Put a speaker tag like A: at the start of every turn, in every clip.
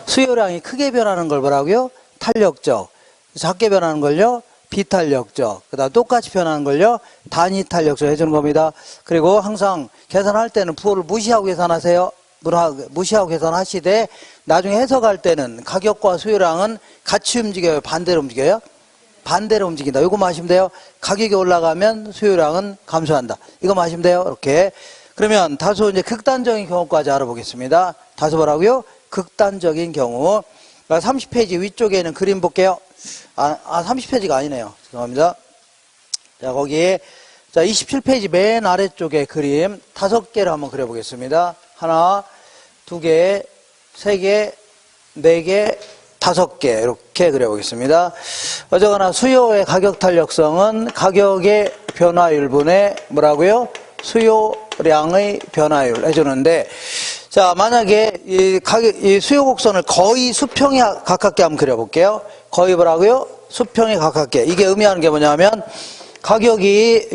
A: 수요량이 크게 변하는 걸 뭐라고요? 탄력적. 작게 변하는 걸요? 비탄력적. 그 다음 똑같이 변하는 걸요? 단위 탄력적 해주는 겁니다. 그리고 항상 계산할 때는 부호를 무시하고 계산하세요. 무시하고 계산하시되 나중에 해석할 때는 가격과 수요량은 같이 움직여요? 반대로 움직여요? 반대로 움직인다. 이거 아시면 돼요. 가격이 올라가면 수요량은 감소한다. 이거 아시면 돼요. 이렇게. 그러면 다소 이제 극단적인 경우까지 알아보겠습니다. 다소 뭐라고요? 극단적인 경우. 30페이지 위쪽에는 그림 볼게요. 30페이지가 아니네요. 죄송합니다. 자, 거기에, 자, 27페이지 맨 아래쪽에 그림 5개를 한번 그려보겠습니다. 하나, 2개, 3개, 4개, 5개, 이렇게 그려보겠습니다. 어쨌거나 수요의 가격 탄력성은 가격의 변화율분의 뭐라고요? 수요량의 변화율 해주는데, 자, 만약에 이 수요 곡선을 거의 수평에 가깝게 한번 그려볼게요. 거의 뭐라고요? 수평에 가깝게. 이게 의미하는 게 뭐냐면, 가격이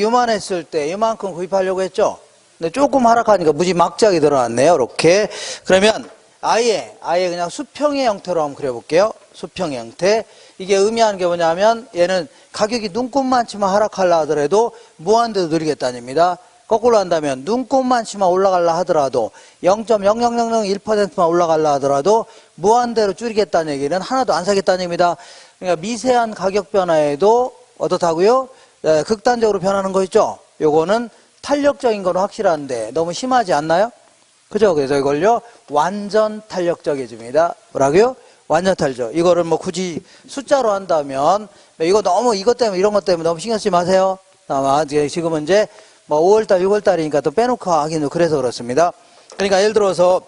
A: 요만했을 때 이만큼 구입하려고 했죠? 근데 조금 하락하니까 무지 막작이 들어왔네요. 이렇게. 그러면 아예 그냥 수평의 형태로 한번 그려볼게요. 수평의 형태. 이게 의미하는 게 뭐냐면, 얘는 가격이 눈곱만치만 하락하려 하더라도 무한대로 누리겠다는 얘기입니다. 거꾸로 한다면 눈곱만치만 올라가려 하더라도 0.00001%만 올라가려 하더라도 무한대로 줄이겠다는 얘기는 하나도 안 사겠다는 얘기입니다. 그러니까 미세한 가격 변화에도 어떻다고요? 네, 극단적으로 변하는 거 있죠? 요거는 탄력적인 건 확실한데 너무 심하지 않나요? 그죠? 그래서 이걸요 완전 탄력적이집니다. 뭐라고요? 완전 탄력. 이거를 뭐 굳이 숫자로 한다면 이거 너무 이것 때문에 이런 것 때문에 너무 신경 쓰지 마세요. 아마 지금은 이제 뭐 5월달, 6월달이니까 또 빼놓고 하기는 그래서 그렇습니다. 그러니까 예를 들어서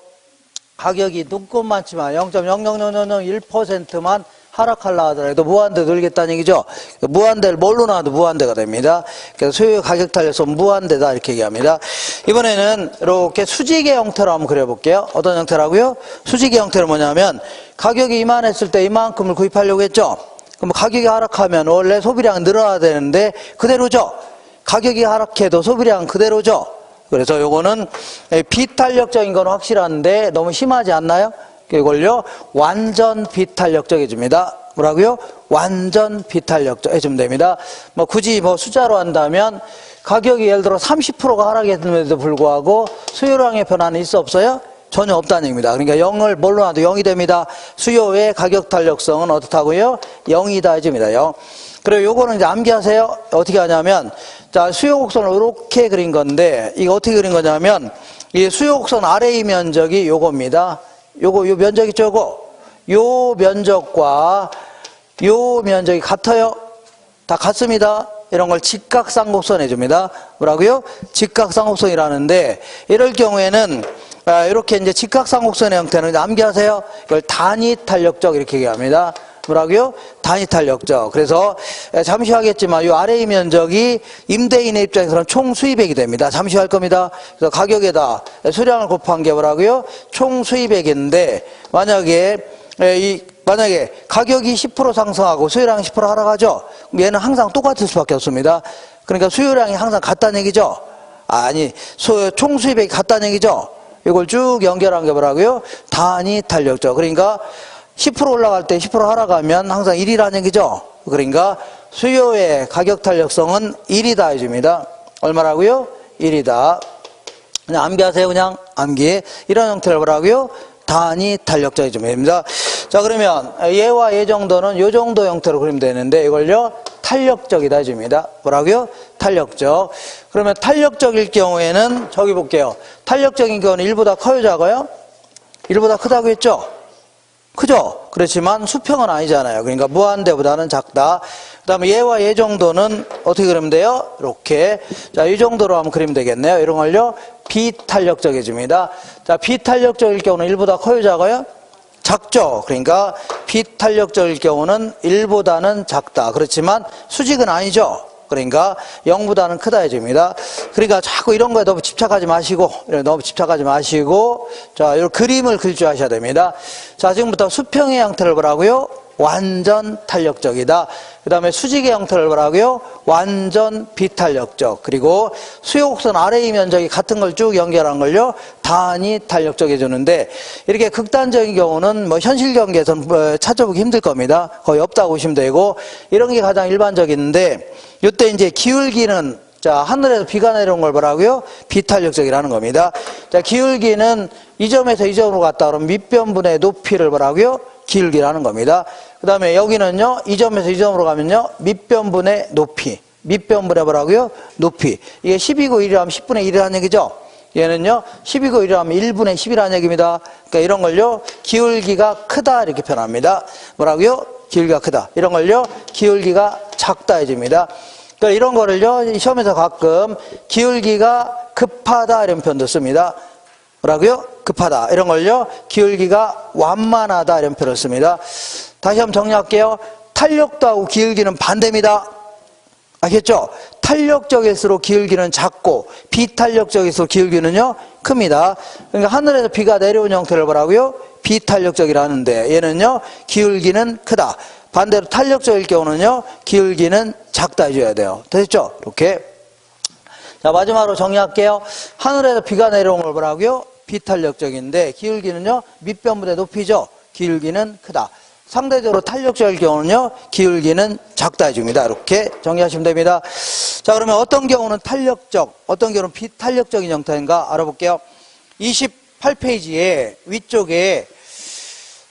A: 가격이 눈곱만치만 0.00001%만 하락하려 하더라도 무한대 늘겠다는 얘기죠. 무한대를 뭘로 놔도 무한대가 됩니다. 그래서 수요 가격 탄력성 무한대다 이렇게 얘기합니다. 이번에는 이렇게 수직의 형태로 한번 그려볼게요. 어떤 형태라고요? 수직의 형태는 뭐냐면 가격이 이만했을 때 이만큼을 구입하려고 했죠. 그럼 가격이 하락하면 원래 소비량은 늘어나야 되는데 그대로죠. 가격이 하락해도 소비량 그대로죠. 그래서 요거는 비탄력적인 건 확실한데 너무 심하지 않나요? 이걸요 완전 비탄력적해집니다. 뭐라고요? 완전 비탄력적 해주면 됩니다. 뭐 굳이 뭐 숫자로 한다면 가격이 예를 들어 30%가 하락했음에도 불구하고 수요량의 변화는 있어 없어요? 전혀 없다는 얘기입니다. 그러니까 0을 뭘로 놔도 0이 됩니다. 수요의 가격 탄력성은 어떻다고요? 0이다 해줍니다. 0. 그리고 요거는 이제 암기하세요. 어떻게 하냐면, 자, 수요 곡선을 이렇게 그린 건데, 이거 어떻게 그린 거냐면, 이 수요 곡선 아래의 면적이 요겁니다. 요 면적 있죠, 요 면적과 요 면적이 같아요. 다 같습니다. 이런 걸 직각쌍곡선 해줍니다. 뭐라고요? 직각쌍곡선이라는데, 이럴 경우에는, 이렇게 이제 직각쌍곡선의 형태는 암기하세요. 이걸 단위 탄력적 이렇게 얘기합니다. 뭐라고요? 단위 탄력적. 그래서 잠시 하겠지만 이 아래의 면적이 임대인의 입장에서는 총 수입액이 됩니다. 잠시 할 겁니다. 그래서 가격에다 수량을 곱한 게 뭐라고요? 총 수입액인데 만약에 가격이 10% 상승하고 수요량이 10% 하락하죠? 그럼 얘는 항상 똑같을 수밖에 없습니다. 그러니까 수요량이 항상 같다는 얘기죠? 아니, 총 수입액이 같다는 얘기죠? 이걸 쭉 연결한 게 뭐라고요? 단위 탄력적. 그러니까 10% 올라갈 때 10% 하락하면 항상 1이라는 얘기죠. 그러니까 수요의 가격 탄력성은 1이다 해줍니다. 얼마라고요? 1이다. 그냥 암기하세요. 그냥 암기. 이런 형태를 뭐라고요? 단위 탄력적 해주면 됩니다. 자, 그러면 얘와 얘 정도는 이 정도 형태로 그리면 되는데 이걸요 탄력적이다 해줍니다. 뭐라고요? 탄력적. 그러면 탄력적일 경우에는 저기 볼게요. 탄력적인 경우는 1보다 커요, 작아요? 1보다 크다고 했죠? 크죠? 그렇지만 수평은 아니잖아요. 그러니까 무한대보다는 작다. 그 다음에 얘와 얘 정도는 어떻게 그리면 돼요? 이렇게. 자, 이 정도로 한번 그리면 되겠네요. 이런 걸요 비탄력적해집니다. 자, 비탄력적일 경우는 1보다 커요, 작아요? 작죠? 그러니까 비탄력적일 경우는 1보다는 작다. 그렇지만 수직은 아니죠? 그러니까 0보다는 크다 해줍니다. 그러니까 자꾸 이런 거에 너무 집착하지 마시고, 자, 이 그림을 그릴 줄 아셔야 됩니다. 자, 지금부터 수평의 형태를 뭐라고요? 완전 탄력적이다. 그 다음에 수직의 형태를 뭐라고요? 완전 비탄력적. 그리고 수요곡선 아래의 면적이 같은 걸 쭉 연결한 걸요, 단위 탄력적해 주는데, 이렇게 극단적인 경우는 뭐 현실 경기에서는 찾아보기 힘들 겁니다. 거의 없다고 보시면 되고, 이런 게 가장 일반적인데, 이때 이제 기울기는, 자, 하늘에서 비가 내려온 걸 뭐라고요? 비탄력적이라는 겁니다. 자, 기울기는 이 점에서 이 점으로 갔다 그러면 밑변분의 높이를 뭐라고요? 기울기라는 겁니다. 그 다음에 여기는요, 이 점에서 이 점으로 가면요, 밑변분의 높이. 밑변분의 뭐라고요? 높이. 이게 12고 1이라면 10분의 1이라는 얘기죠? 얘는요, 12고 1이라면 1분의 10이라는 얘기입니다. 그러니까 이런 걸요, 기울기가 크다, 이렇게 표현합니다. 뭐라고요? 기울기가 크다. 이런 걸요, 기울기가 작다 해줍니다. 그러니까 이런 거를요, 시험에서 가끔 기울기가 급하다, 이런 표현도 씁니다. 뭐라고요? 급하다. 이런 걸요, 기울기가 완만하다, 이런 표현을 씁니다. 다시 한번 정리할게요. 탄력도 하고 기울기는 반대입니다. 알겠죠? 탄력적일수록 기울기는 작고, 비탄력적일수록 기울기는요, 큽니다. 그러니까 하늘에서 비가 내려온 형태를 뭐라고요? 비탄력적이라는데, 얘는요, 기울기는 크다. 반대로 탄력적일 경우는요, 기울기는 작다 해줘야 돼요. 됐죠? 이렇게. 자, 마지막으로 정리할게요. 하늘에서 비가 내려온 걸 뭐라고요? 비탄력적인데, 기울기는요, 밑변분의 높이죠? 기울기는 크다. 상대적으로 탄력적일 경우는요, 기울기는 작다 해줍니다. 이렇게 정리하시면 됩니다. 자, 그러면 어떤 경우는 탄력적, 어떤 경우는 비탄력적인 형태인가 알아볼게요. 28페이지에 위쪽에,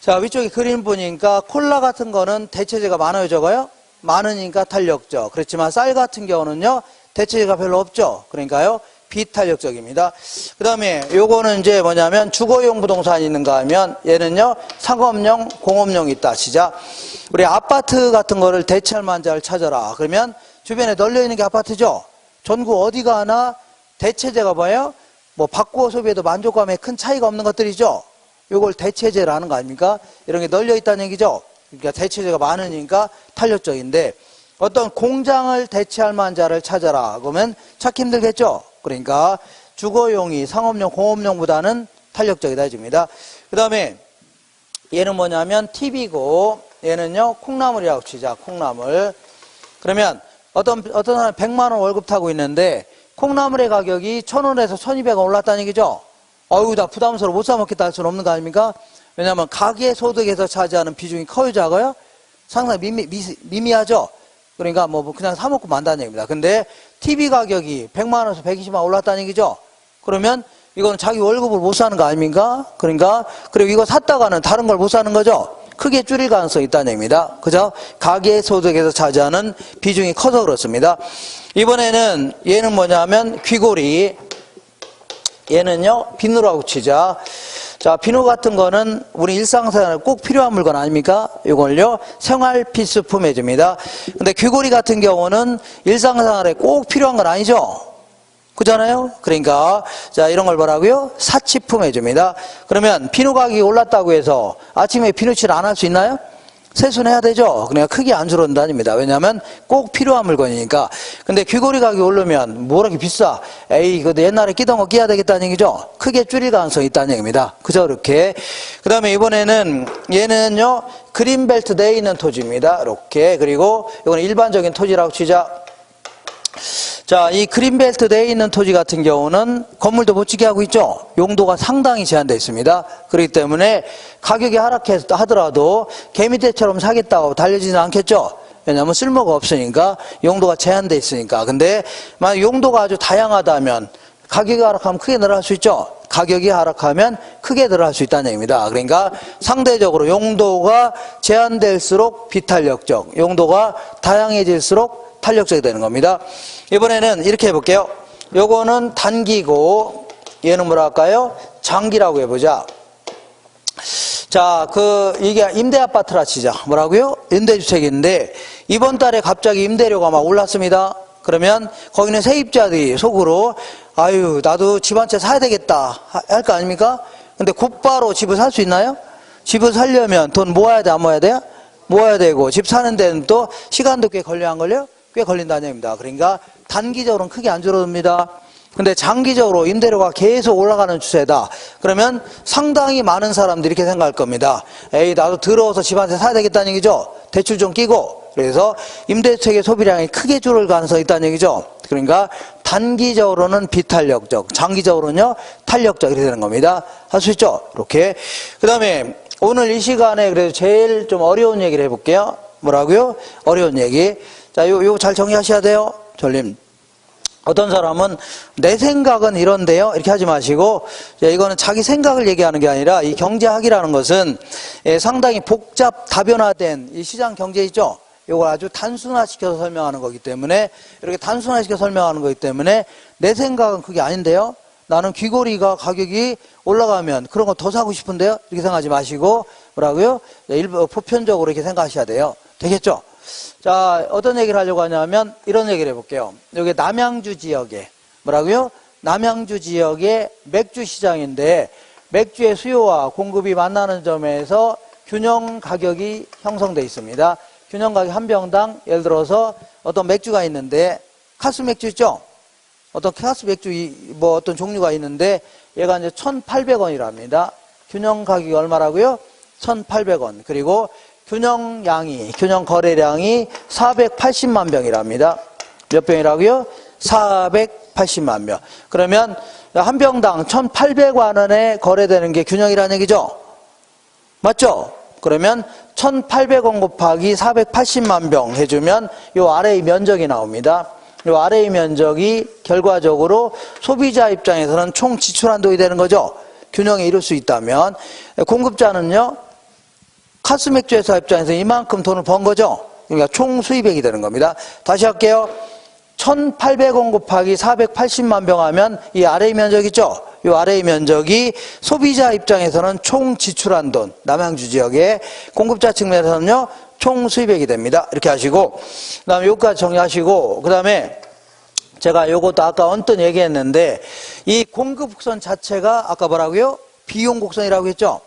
A: 자, 위쪽에 그림 보니까 콜라 같은 거는 대체제가 많아요, 적어요? 많으니까 탄력적. 그렇지만 쌀 같은 경우는요, 대체제가 별로 없죠. 그러니까요, 비탄력적입니다. 그 다음에 요거는 이제 뭐냐면 주거용 부동산이 있는가 하면 얘는요, 상업용, 공업용이 있다. 시작. 우리 아파트 같은 거를 대체할 만한 자를 찾아라. 그러면 주변에 널려 있는 게 아파트죠. 전국 어디 가나 대체제가 뭐예요? 뭐 바꾸어 소비에도 만족감에 큰 차이가 없는 것들이죠. 요걸 대체제라는 거 아닙니까? 이런 게 널려 있다는 얘기죠. 그러니까 대체제가 많으니까 탄력적인데, 어떤 공장을 대체할 만한 자를 찾아라. 그러면 찾기 힘들겠죠. 그러니까 주거용이 상업용, 공업용보다는 탄력적이다 해줍니다. 그 다음에 얘는 뭐냐면 TV고, 얘는요, 콩나물이라고 치자. 콩나물. 그러면 어떤 사람이 100만 원 월급 타고 있는데 콩나물의 가격이 1,000원에서 1,200원 올랐다는 얘기죠. 어휴, 나 부담스러워 못 사 먹겠다 할 수는 없는 거 아닙니까? 왜냐하면 가계 소득에서 차지하는 비중이 커요, 작아요? 상당히 미미하죠? 그러니까 뭐 그냥 사 먹고 만다는 얘기입니다. 근데 TV 가격이 100만 원에서 120만 원 올랐다는 얘기죠? 그러면 이거는 자기 월급을 못 사는 거 아닙니까? 그러니까, 그리고 이거 샀다가는 다른 걸 못 사는 거죠? 크게 줄일 가능성이 있다는 얘기입니다. 그죠? 가계 소득에서 차지하는 비중이 커서 그렇습니다. 이번에는 얘는 뭐냐면 귀고리. 얘는요, 비누라고 치자. 자, 비누 같은 거는 우리 일상생활에 꼭 필요한 물건 아닙니까? 이걸요, 생활 필수품 해줍니다. 근데 귀고리 같은 경우는 일상생활에 꼭 필요한 건 아니죠? 그잖아요? 그러니까, 자, 이런 걸 뭐라고요? 사치품 해줍니다. 그러면 비누 가격이 올랐다고 해서 아침에 비누칠 안 할 수 있나요? 세수는 해야 되죠? 그러니까 크게 안 줄어든다닙니다. 왜냐하면 꼭 필요한 물건이니까. 근데 귀고리 가격이 오르면 뭐 이렇게 비싸? 에이, 이거 옛날에 끼던 거 끼야 되겠다는 얘기죠? 크게 줄일 가능성이 있다는 얘기입니다. 그죠? 이렇게. 그 다음에 이번에는 얘는요, 그린벨트 내에 있는 토지입니다. 이렇게. 그리고 이거는 일반적인 토지라고 치자. 자, 이 그린벨트 내에 있는 토지 같은 경우는 건물도 못 짓게 하고 있죠. 용도가 상당히 제한되어 있습니다. 그렇기 때문에 가격이 하락하더라도 개미떼처럼 사겠다고 달려지지는 않겠죠. 왜냐하면 쓸모가 없으니까, 용도가 제한되어 있으니까. 근데 만약 용도가 아주 다양하다면 가격이 하락하면 크게 늘어날 수 있죠. 가격이 하락하면 크게 늘어날 수 있다는 얘기입니다. 그러니까 상대적으로 용도가 제한될수록 비탄력적, 용도가 다양해질수록 탄력적이 되는 겁니다. 이번에는 이렇게 해볼게요. 요거는 단기고, 얘는 뭐라 할까요? 장기라고 해보자. 자, 이게 임대 아파트라 치자. 뭐라고요? 임대주택인데, 이번 달에 갑자기 임대료가 막 올랐습니다. 그러면 거기는 세입자들이 속으로, 아유, 나도 집 한 채 사야 되겠다. 할 거 아닙니까? 근데 곧바로 집을 살 수 있나요? 집을 살려면 돈 모아야 돼, 안 모아야 돼요? 모아야 되고, 집 사는 데는 또 시간도 꽤 걸려, 안 걸려? 꽤 걸린다는 얘기입니다. 그러니까 단기적으로는 크게 안 줄어듭니다. 근데 장기적으로 임대료가 계속 올라가는 추세다. 그러면 상당히 많은 사람들이 이렇게 생각할 겁니다. 에이, 나도 더러워서 집 한 채 사야 되겠다는 얘기죠. 대출 좀 끼고. 그래서 임대주택의 소비량이 크게 줄을 가능성이 있다는 얘기죠. 그러니까 단기적으로는 비탄력적, 장기적으로는요 탄력적 이렇게 되는 겁니다. 할 수 있죠? 이렇게. 그 다음에 오늘 이 시간에 그래도 제일 좀 어려운 얘기를 해볼게요. 뭐라고요? 어려운 얘기. 자, 요거 잘 정리하셔야 돼요. 전림. 어떤 사람은 내 생각은 이런데요 이렇게 하지 마시고, 이거는 자기 생각을 얘기하는 게 아니라 이 경제학이라는 것은 상당히 복잡 다변화된 이 시장 경제 있죠. 이걸 아주 단순화시켜서 설명하는 거기 때문에, 이렇게 단순화시켜서 설명하는 거기 때문에 내 생각은 그게 아닌데요, 나는 귀걸이가 가격이 올라가면 그런 거 더 사고 싶은데요 이렇게 생각하지 마시고, 뭐라고요? 일부 보편적으로 이렇게 생각하셔야 돼요. 되겠죠? 자, 어떤 얘기를 하려고 하냐면 이런 얘기를 해볼게요. 여기 남양주 지역에 뭐라고요? 남양주 지역의 맥주 시장인데, 맥주의 수요와 공급이 만나는 점에서 균형 가격이 형성되어 있습니다. 균형 가격 한 병당, 예를 들어서 어떤 맥주가 있는데, 카스 맥주 있죠? 어떤 카스 맥주 뭐 어떤 종류가 있는데 얘가 이제 1,800원이랍니다. 균형 가격이 얼마라고요? 1,800원. 그리고 균형 거래량이 480만 병이랍니다. 몇 병이라고요? 480만 병. 그러면 한 병당 1,800원에 거래되는 게 균형이라는 얘기죠? 맞죠? 그러면 1,800원 곱하기 480만 병 해주면 요 아래의 면적이 나옵니다. 요 아래의 면적이 결과적으로 소비자 입장에서는 총 지출 한도이 되는 거죠. 균형에 이룰 수 있다면. 공급자는요, 카스 맥주 회사 입장에서 이만큼 돈을 번 거죠. 그러니까 총 수입액이 되는 겁니다. 다시 할게요. 1,800원 곱하기 480만 병 하면 이 아래의 면적 있죠? 이 아래의 면적이 소비자 입장에서는 총 지출한 돈, 남양주 지역의 공급자 측면에서는요, 총 수입액이 됩니다. 이렇게 하시고, 그 다음에 요거까지 정리하시고, 그 다음에 제가 요것도 아까 언뜻 얘기했는데, 이 공급 곡선 자체가 아까 뭐라고요? 비용 곡선이라고 했죠?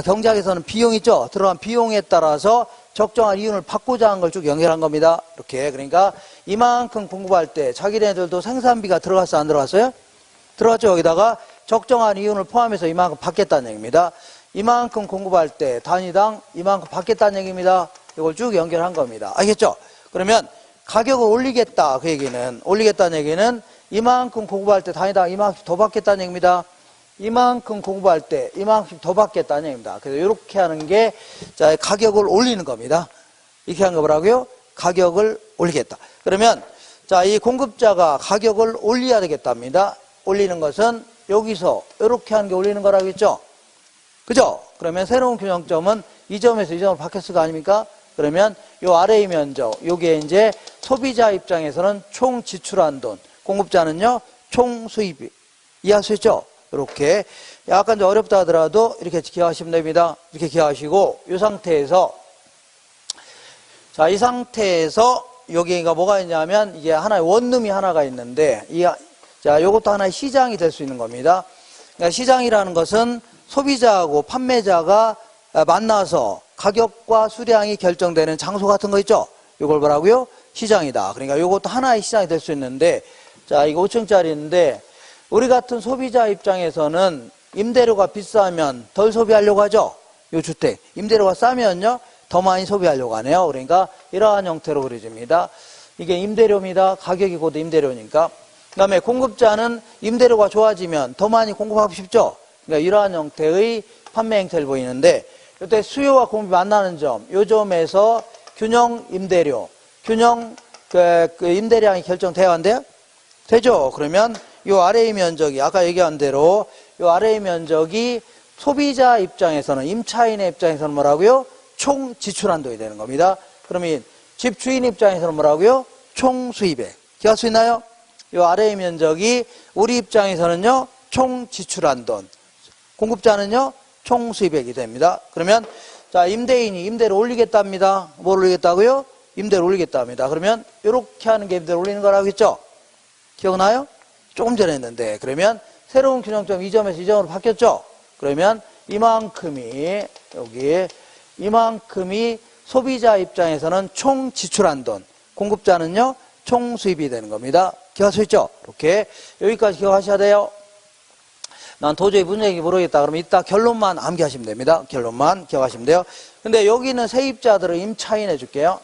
A: 경제학에서는 비용 있죠? 들어간 비용에 따라서 적정한 이윤을 받고자 하는 걸 쭉 연결한 겁니다. 이렇게. 그러니까 이만큼 공급할 때 자기네들도 생산비가 들어갔어요? 안 들어갔어요? 들어갔죠? 여기다가 적정한 이윤을 포함해서 이만큼 받겠다는 얘기입니다. 이만큼 공급할 때 단위당 이만큼 받겠다는 얘기입니다. 이걸 쭉 연결한 겁니다. 알겠죠? 그러면 가격을 올리겠다, 그 얘기는, 올리겠다는 얘기는 이만큼 공급할 때 단위당 이만큼 더 받겠다는 얘기입니다. 이만큼 공급할 때 이만큼 더 받겠다는 얘기입니다. 그래서 이렇게 하는 게, 자, 가격을 올리는 겁니다. 이렇게 하는 거 뭐라고요? 가격을 올리겠다. 그러면, 자, 이 공급자가 가격을 올려야 되겠답니다. 올리는 것은 여기서 이렇게 하는 게 올리는 거라고 했죠? 그죠? 그러면 새로운 균형점은 이 점에서 이 점을 바뀌었을 거 아닙니까? 그러면 요 아래의 면적, 요게 이제 소비자 입장에서는 총 지출한 돈, 공급자는요, 총 수입. 이해할 수 있죠? 이렇게. 약간 좀 어렵다 하더라도 이렇게 기억하시면 됩니다. 이렇게 기억하시고, 이 상태에서, 자, 이 상태에서 여기가 뭐가 있냐면, 이게 하나의 원룸이 하나가 있는데, 자, 요것도 하나의 시장이 될 수 있는 겁니다. 그러니까 시장이라는 것은 소비자하고 판매자가 만나서 가격과 수량이 결정되는 장소 같은 거 있죠? 이걸 뭐라고요? 시장이다. 그러니까 이것도 하나의 시장이 될 수 있는데, 자, 이거 5층짜리인데, 우리 같은 소비자 입장에서는 임대료가 비싸면 덜 소비하려고 하죠? 이 주택. 임대료가 싸면요, 더 많이 소비하려고 하네요. 그러니까 이러한 형태로 그려집니다. 이게 임대료입니다. 가격이 곧 임대료니까. 그 다음에 공급자는 임대료가 좋아지면 더 많이 공급하고 싶죠? 그러니까 이러한 형태의 판매 행태를 보이는데, 이때 수요와 공급이 만나는 점, 이 점에서 균형 임대료, 균형 그 임대량이 결정돼야 한대요? 되죠? 그러면 이 아래의 면적이, 아까 얘기한 대로 이 아래의 면적이 소비자 입장에서는, 임차인의 입장에서는 뭐라고요? 총 지출한도이 되는 겁니다. 그러면 집주인 입장에서는 뭐라고요? 총 수입액. 기억할 수 있나요? 이 아래의 면적이 우리 입장에서는요, 총 지출한 돈. 공급자는요, 총 수입액이 됩니다. 그러면, 자, 임대인이 임대를 올리겠답니다. 뭘 올리겠다고요? 임대를 올리겠답니다. 그러면, 이렇게 하는 게 임대를 올리는 거라고 했죠? 기억나요? 조금 전에 했는데, 그러면, 새로운 균형점 이 점에서 이 점으로 바뀌었죠? 그러면, 이만큼이, 여기, 이만큼이 소비자 입장에서는 총 지출한 돈. 공급자는요, 총 수입이 되는 겁니다. 기억할 수 있죠? 이렇게 여기까지 기억하셔야 돼요. 난 도저히 무슨 얘기인지 모르겠다. 그러면 이따 결론만 암기하시면 됩니다. 결론만 기억하시면 돼요. 근데 여기는 세입자들을 임차인 해줄게요.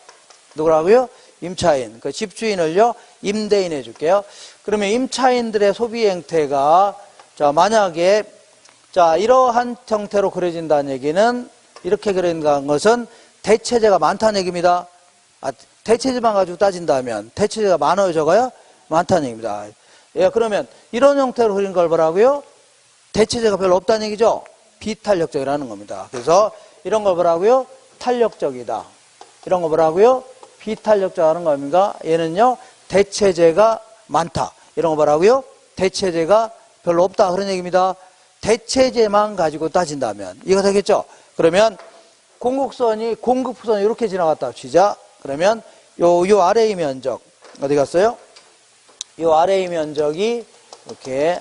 A: 누구라고요? 임차인. 그 집주인을요, 임대인 해줄게요. 그러면 임차인들의 소비 행태가, 자, 만약에, 자, 이러한 형태로 그려진다는 얘기는, 이렇게 그려진다는 것은 대체제가 많다는 얘기입니다. 아, 대체제만 가지고 따진다면, 대체제가 많아요, 적어요? 많다는 얘기입니다. 예, 그러면 이런 형태로 그린 걸 뭐라고요? 대체제가 별로 없다는 얘기죠? 비탄력적이라는 겁니다. 그래서 이런 걸 뭐라고요? 탄력적이다. 이런 거 뭐라고요? 비탄력적이라는 겁니다. 얘는요, 대체제가 많다. 이런 거 뭐라고요? 대체제가 별로 없다. 그런 얘기입니다. 대체제만 가지고 따진다면. 이거 되겠죠? 그러면 공급선이 이렇게 지나갔다 치자. 그러면 요 아래의 면적, 어디 갔어요? 요 아래의 면적이 이렇게,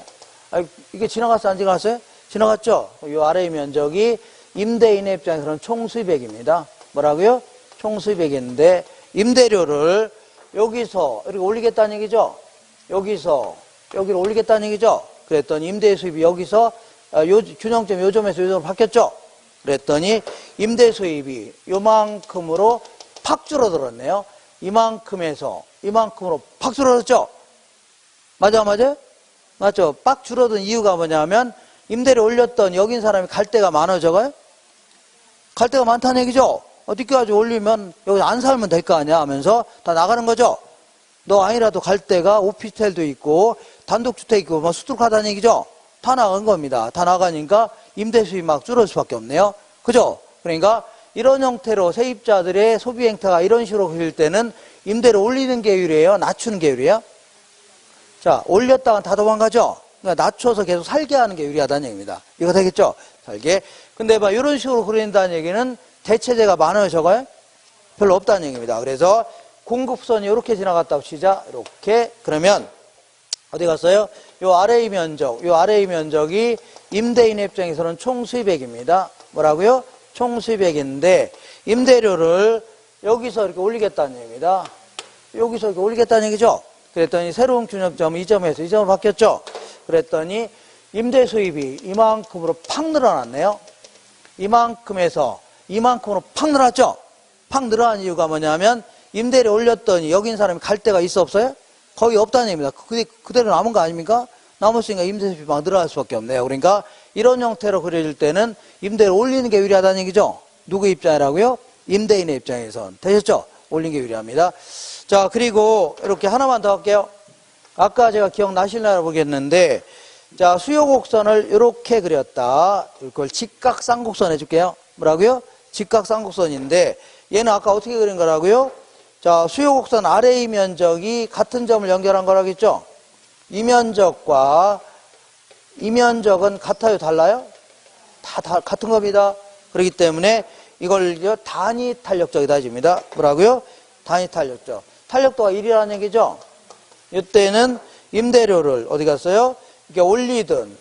A: 이게 지나갔어요? 안 지나갔어요? 지나갔죠? 요 아래의 면적이 임대인의 입장에서는 총 수입액입니다. 뭐라고요? 총 수입액인데, 임대료를 여기서 이렇게 올리겠다는 얘기죠? 여기서 여기를 올리겠다는 얘기죠? 그랬더니 임대 수입이 여기서 균형점 요점에서 요점으로 바뀌었죠? 그랬더니 임대 수입이 요만큼으로 팍 줄어들었네요. 이만큼에서 이만큼으로 팍 줄어들었죠? 맞아요? 맞죠? 빡 줄어든 이유가 뭐냐면 임대료 올렸던 여긴 사람이 갈 데가 많아져가요? 갈 데가 많다는 얘기죠? 어디까지 올리면 여기 안 살면 될 거 아니야 하면서 다 나가는 거죠? 너 아니라도 갈 데가 오피스텔도 있고 단독주택 있고 뭐 수두룩하다는 얘기죠? 다 나간 겁니다. 다 나가니까 임대 수입이 막 줄어들 수밖에 없네요. 그죠? 그러니까 이런 형태로 세입자들의 소비 행태가 이런 식으로 그릴 때는 임대를 올리는 계율이에요? 낮추는 계율이에요? 자, 올렸다가 다 도망가죠? 그러니까 낮춰서 계속 살게 하는 게 유리하다는 얘기입니다. 이거 되겠죠? 살게. 근데 막 이런 식으로 그린다는 얘기는 대체제가 많아요, 적어요? 별로 없다는 얘기입니다. 그래서 공급선이 이렇게 지나갔다고 치자. 이렇게. 그러면 어디 갔어요? 요 아래의 면적이 임대인의 입장에서는 총 수입액입니다. 뭐라고요? 총 수입액인데 임대료를 여기서 이렇게 올리겠다는 얘기입니다. 여기서 이렇게 올리겠다는 얘기죠? 그랬더니 새로운 균형점은 이 점에서 이 점으로 바뀌었죠? 그랬더니 임대 수입이 이만큼으로 팍 늘어났네요. 이만큼에서 이만큼으로 팍 늘어났죠? 팍 늘어난 이유가 뭐냐면 임대료 올렸더니 여긴 사람이 갈 데가 있어 없어요? 거의 없다는 얘기입니다. 그대로 남은 거 아닙니까? 남았으니까 임대 수입이 막 늘어날 수밖에 없네요. 그러니까 이런 형태로 그려질 때는 임대를 올리는 게 유리하다는 얘기죠? 누구 입장이라고요? 임대인의 입장에선. 되셨죠? 올리는 게 유리합니다. 자, 그리고 이렇게 하나만 더 할게요. 아까 제가 기억나실려나 모르겠는데, 자, 수요 곡선을 이렇게 그렸다. 이걸 직각쌍곡선 해줄게요. 뭐라고요? 직각쌍곡선인데, 얘는 아까 어떻게 그린 거라고요? 자, 수요 곡선 아래의 면적이 같은 점을 연결한 거라겠죠? 이 면적과 이 면적은 같아요? 달라요? 다 같은 겁니다. 그렇기 때문에 이걸 단위 탄력적이다 해줍니다. 뭐라고요? 단위 탄력적. 탄력도가 1이라는 얘기죠? 이때는 임대료를 어디 갔어요? 이렇게 올리든,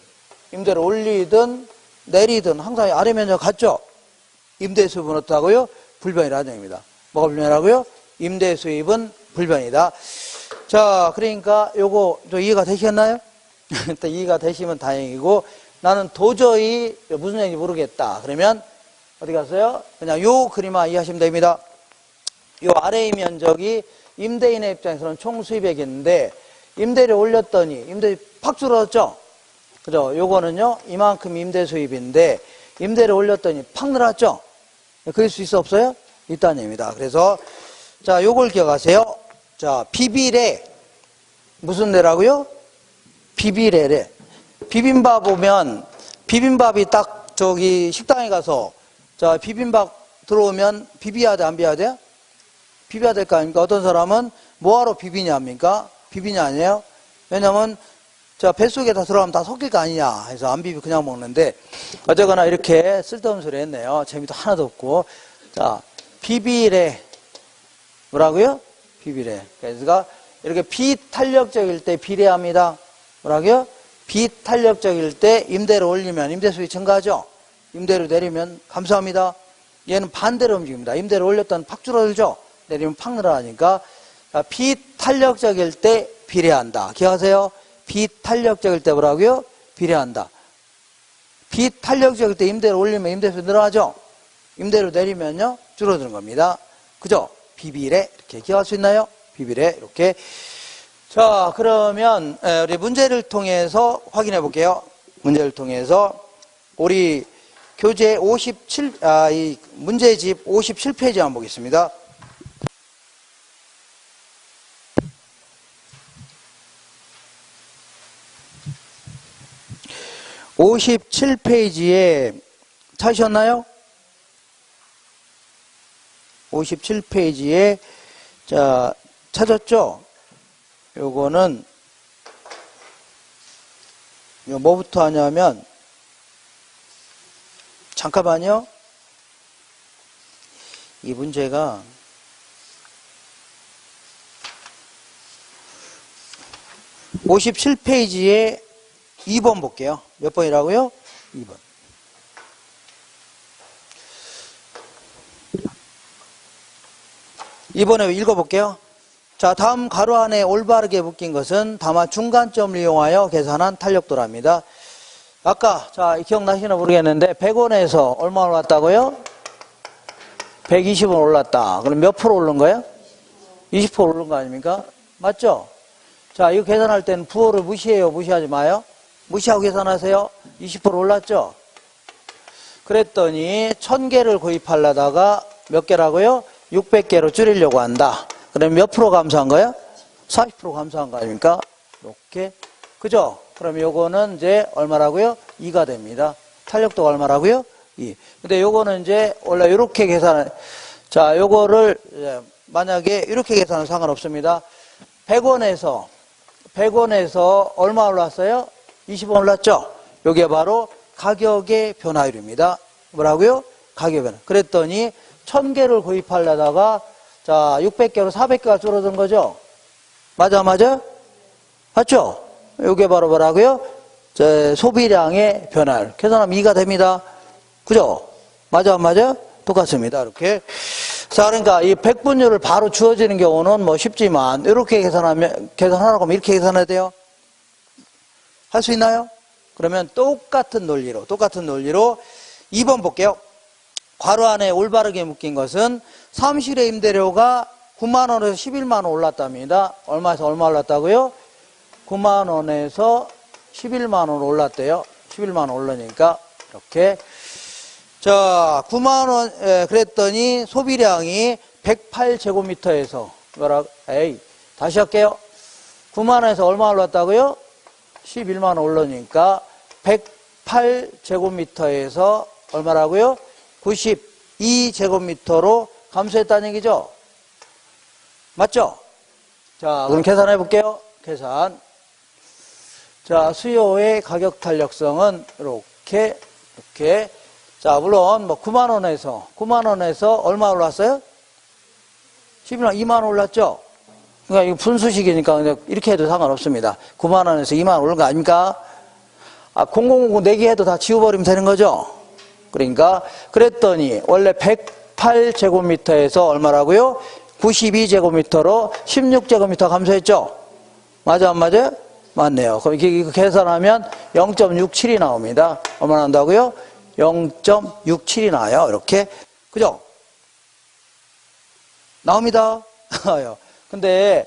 A: 임대료 올리든, 내리든 항상 아래 면적 같죠? 임대 수입은 어떻다고요? 불변이라는 얘기입니다. 뭐가 불변이라고요? 임대 수입은 불변이다. 자, 그러니까 요거 좀 이해가 되셨나요? 이해가 되시면 다행이고, 나는 도저히 무슨 얘기인지 모르겠다. 그러면 어디 갔어요? 그냥 요 그림만 이해하시면 됩니다. 요 아래의 면적이 임대인의 입장에서는 총 수입액인데 임대료 올렸더니 임대료 팍 줄어들었죠? 그죠? 요거는요 이만큼 임대 수입인데 임대료 올렸더니 팍 늘었죠? 그럴 수 있어 없어요? 있다는 얘기입니다. 그래서 자 요걸 기억하세요. 자 비비래 무슨 래라고요? 비비래래. 비빔밥 오면 비빔밥이 딱 저기 식당에 가서 자 비빔밥 들어오면 비벼야 돼 안 비벼야 돼요? 비벼야 될 거 아닙니까? 어떤 사람은 뭐하러 비비냐 합니까? 비비냐 아니에요? 왜냐면 자 뱃속에 다 들어가면 다 섞일 거 아니냐 해서 안 비비고 그냥 먹는데 어쨌거나 이렇게 쓸데없는 소리 했네요. 재미도 하나도 없고. 자 비비래 뭐라고요? 비비래. 그래서 이렇게 비탄력적일 때 비례합니다. 뭐라고요? 비탄력적일 때 임대료 올리면 임대 수익 증가하죠? 임대료 내리면 감소합니다. 얘는 반대로 움직입니다. 임대료 올렸다는 팍 줄어들죠? 내리면 팍 늘어나니까 비탄 비탄력적일 때 비례한다. 기억하세요? 비탄력적일 때 뭐라고요? 비례한다. 비탄력적일 때 임대를 올리면 임대수 늘어나죠? 임대료 내리면요? 줄어드는 겁니다. 그죠? 비비례. 이렇게 기억할 수 있나요? 비비례. 이렇게. 자, 그러면 우리 문제를 통해서 확인해 볼게요. 문제를 통해서 우리 교재 57, 이 문제집 57페이지 한번 보겠습니다. 57페이지에 찾으셨나요? 57페이지에 자, 찾았죠? 요거는 뭐부터 하냐면 잠깐만요. 이 문제가 57페이지에 2번 볼게요. 몇 번이라고요? 2번. 이번에 읽어볼게요. 자, 다음 가로 안에 올바르게 묶인 것은 다만 중간점을 이용하여 계산한 탄력도랍니다. 아까, 자, 기억나시나 모르겠는데, 100원에서 얼마 올랐다고요? 120원 올랐다. 그럼 몇 프로 오른 거예요? 20% 오른 거 아닙니까? 맞죠? 자, 이거 계산할 때는 부호를 무시해요? 무시하지 마요? 무시하고 계산하세요? 20% 올랐죠? 그랬더니 1000개를 구입하려다가 몇 개라고요? 600개로 줄이려고 한다. 그럼 몇 프로 감소한 거예요? 40% 감소한 거 아닙니까? 이렇게. 그죠? 그럼 요거는 이제 얼마라고요? 2가 됩니다. 탄력도가 얼마라고요? 2. 근데 요거는 이제 원래 이렇게 계산을, 자, 요거를 만약에 이렇게 계산은 상관없습니다. 100원에서 얼마 올랐어요? 20원 올랐죠? 요게 바로 가격의 변화율입니다. 뭐라고요? 가격의 변화. 그랬더니 1000개를 구입하려다가 자, 600개로 400개가 줄어든 거죠? 맞아? 맞죠? 요게 바로 뭐라고요? 소비량의 변화율. 계산하면 2가 됩니다. 그죠? 맞아? 똑같습니다. 이렇게. 자, 그러니까 이 백분율을 바로 주어지는 경우는 뭐 쉽지만, 이렇게 계산하라고 하면 이렇게 계산해야 돼요? 할 수 있나요? 그러면 똑같은 논리로 2번 볼게요. 괄호 안에 올바르게 묶인 것은 사무실의 임대료가 9만원에서 11만원 올랐답니다. 얼마에서 얼마 올랐다고요? 9만원에서 11만원 올랐대요. 11만원 올라니까 이렇게. 자, 9만원 그랬더니 소비량이 108제곱미터에서 다시 할게요. 9만원에서 얼마 올랐다고요? 11만원 올라니까 108제곱미터에서 얼마라고요? 92제곱미터로 감소했다는 얘기죠? 맞죠? 자, 그럼 계산해 볼게요. 계산. 자, 수요의 가격 탄력성은 이렇게. 자, 물론 뭐 9만원에서 얼마 올랐어요? 11만 2만원 올랐죠? 그러니까 이거 분수식이니까 이렇게 해도 상관없습니다. 9만원에서 2만원 오른 거 아닙니까? 0009 4개 해도 다 지워버리면 되는 거죠? 그러니까 그랬더니 원래 108제곱미터에서 얼마라고요? 92제곱미터로 16제곱미터 감소했죠? 맞아? 맞네요. 그럼 이거 계산하면 0.67이 나옵니다. 얼마 난다고요? 0.67이 나와요. 이렇게. 그죠? 나옵니다. 근데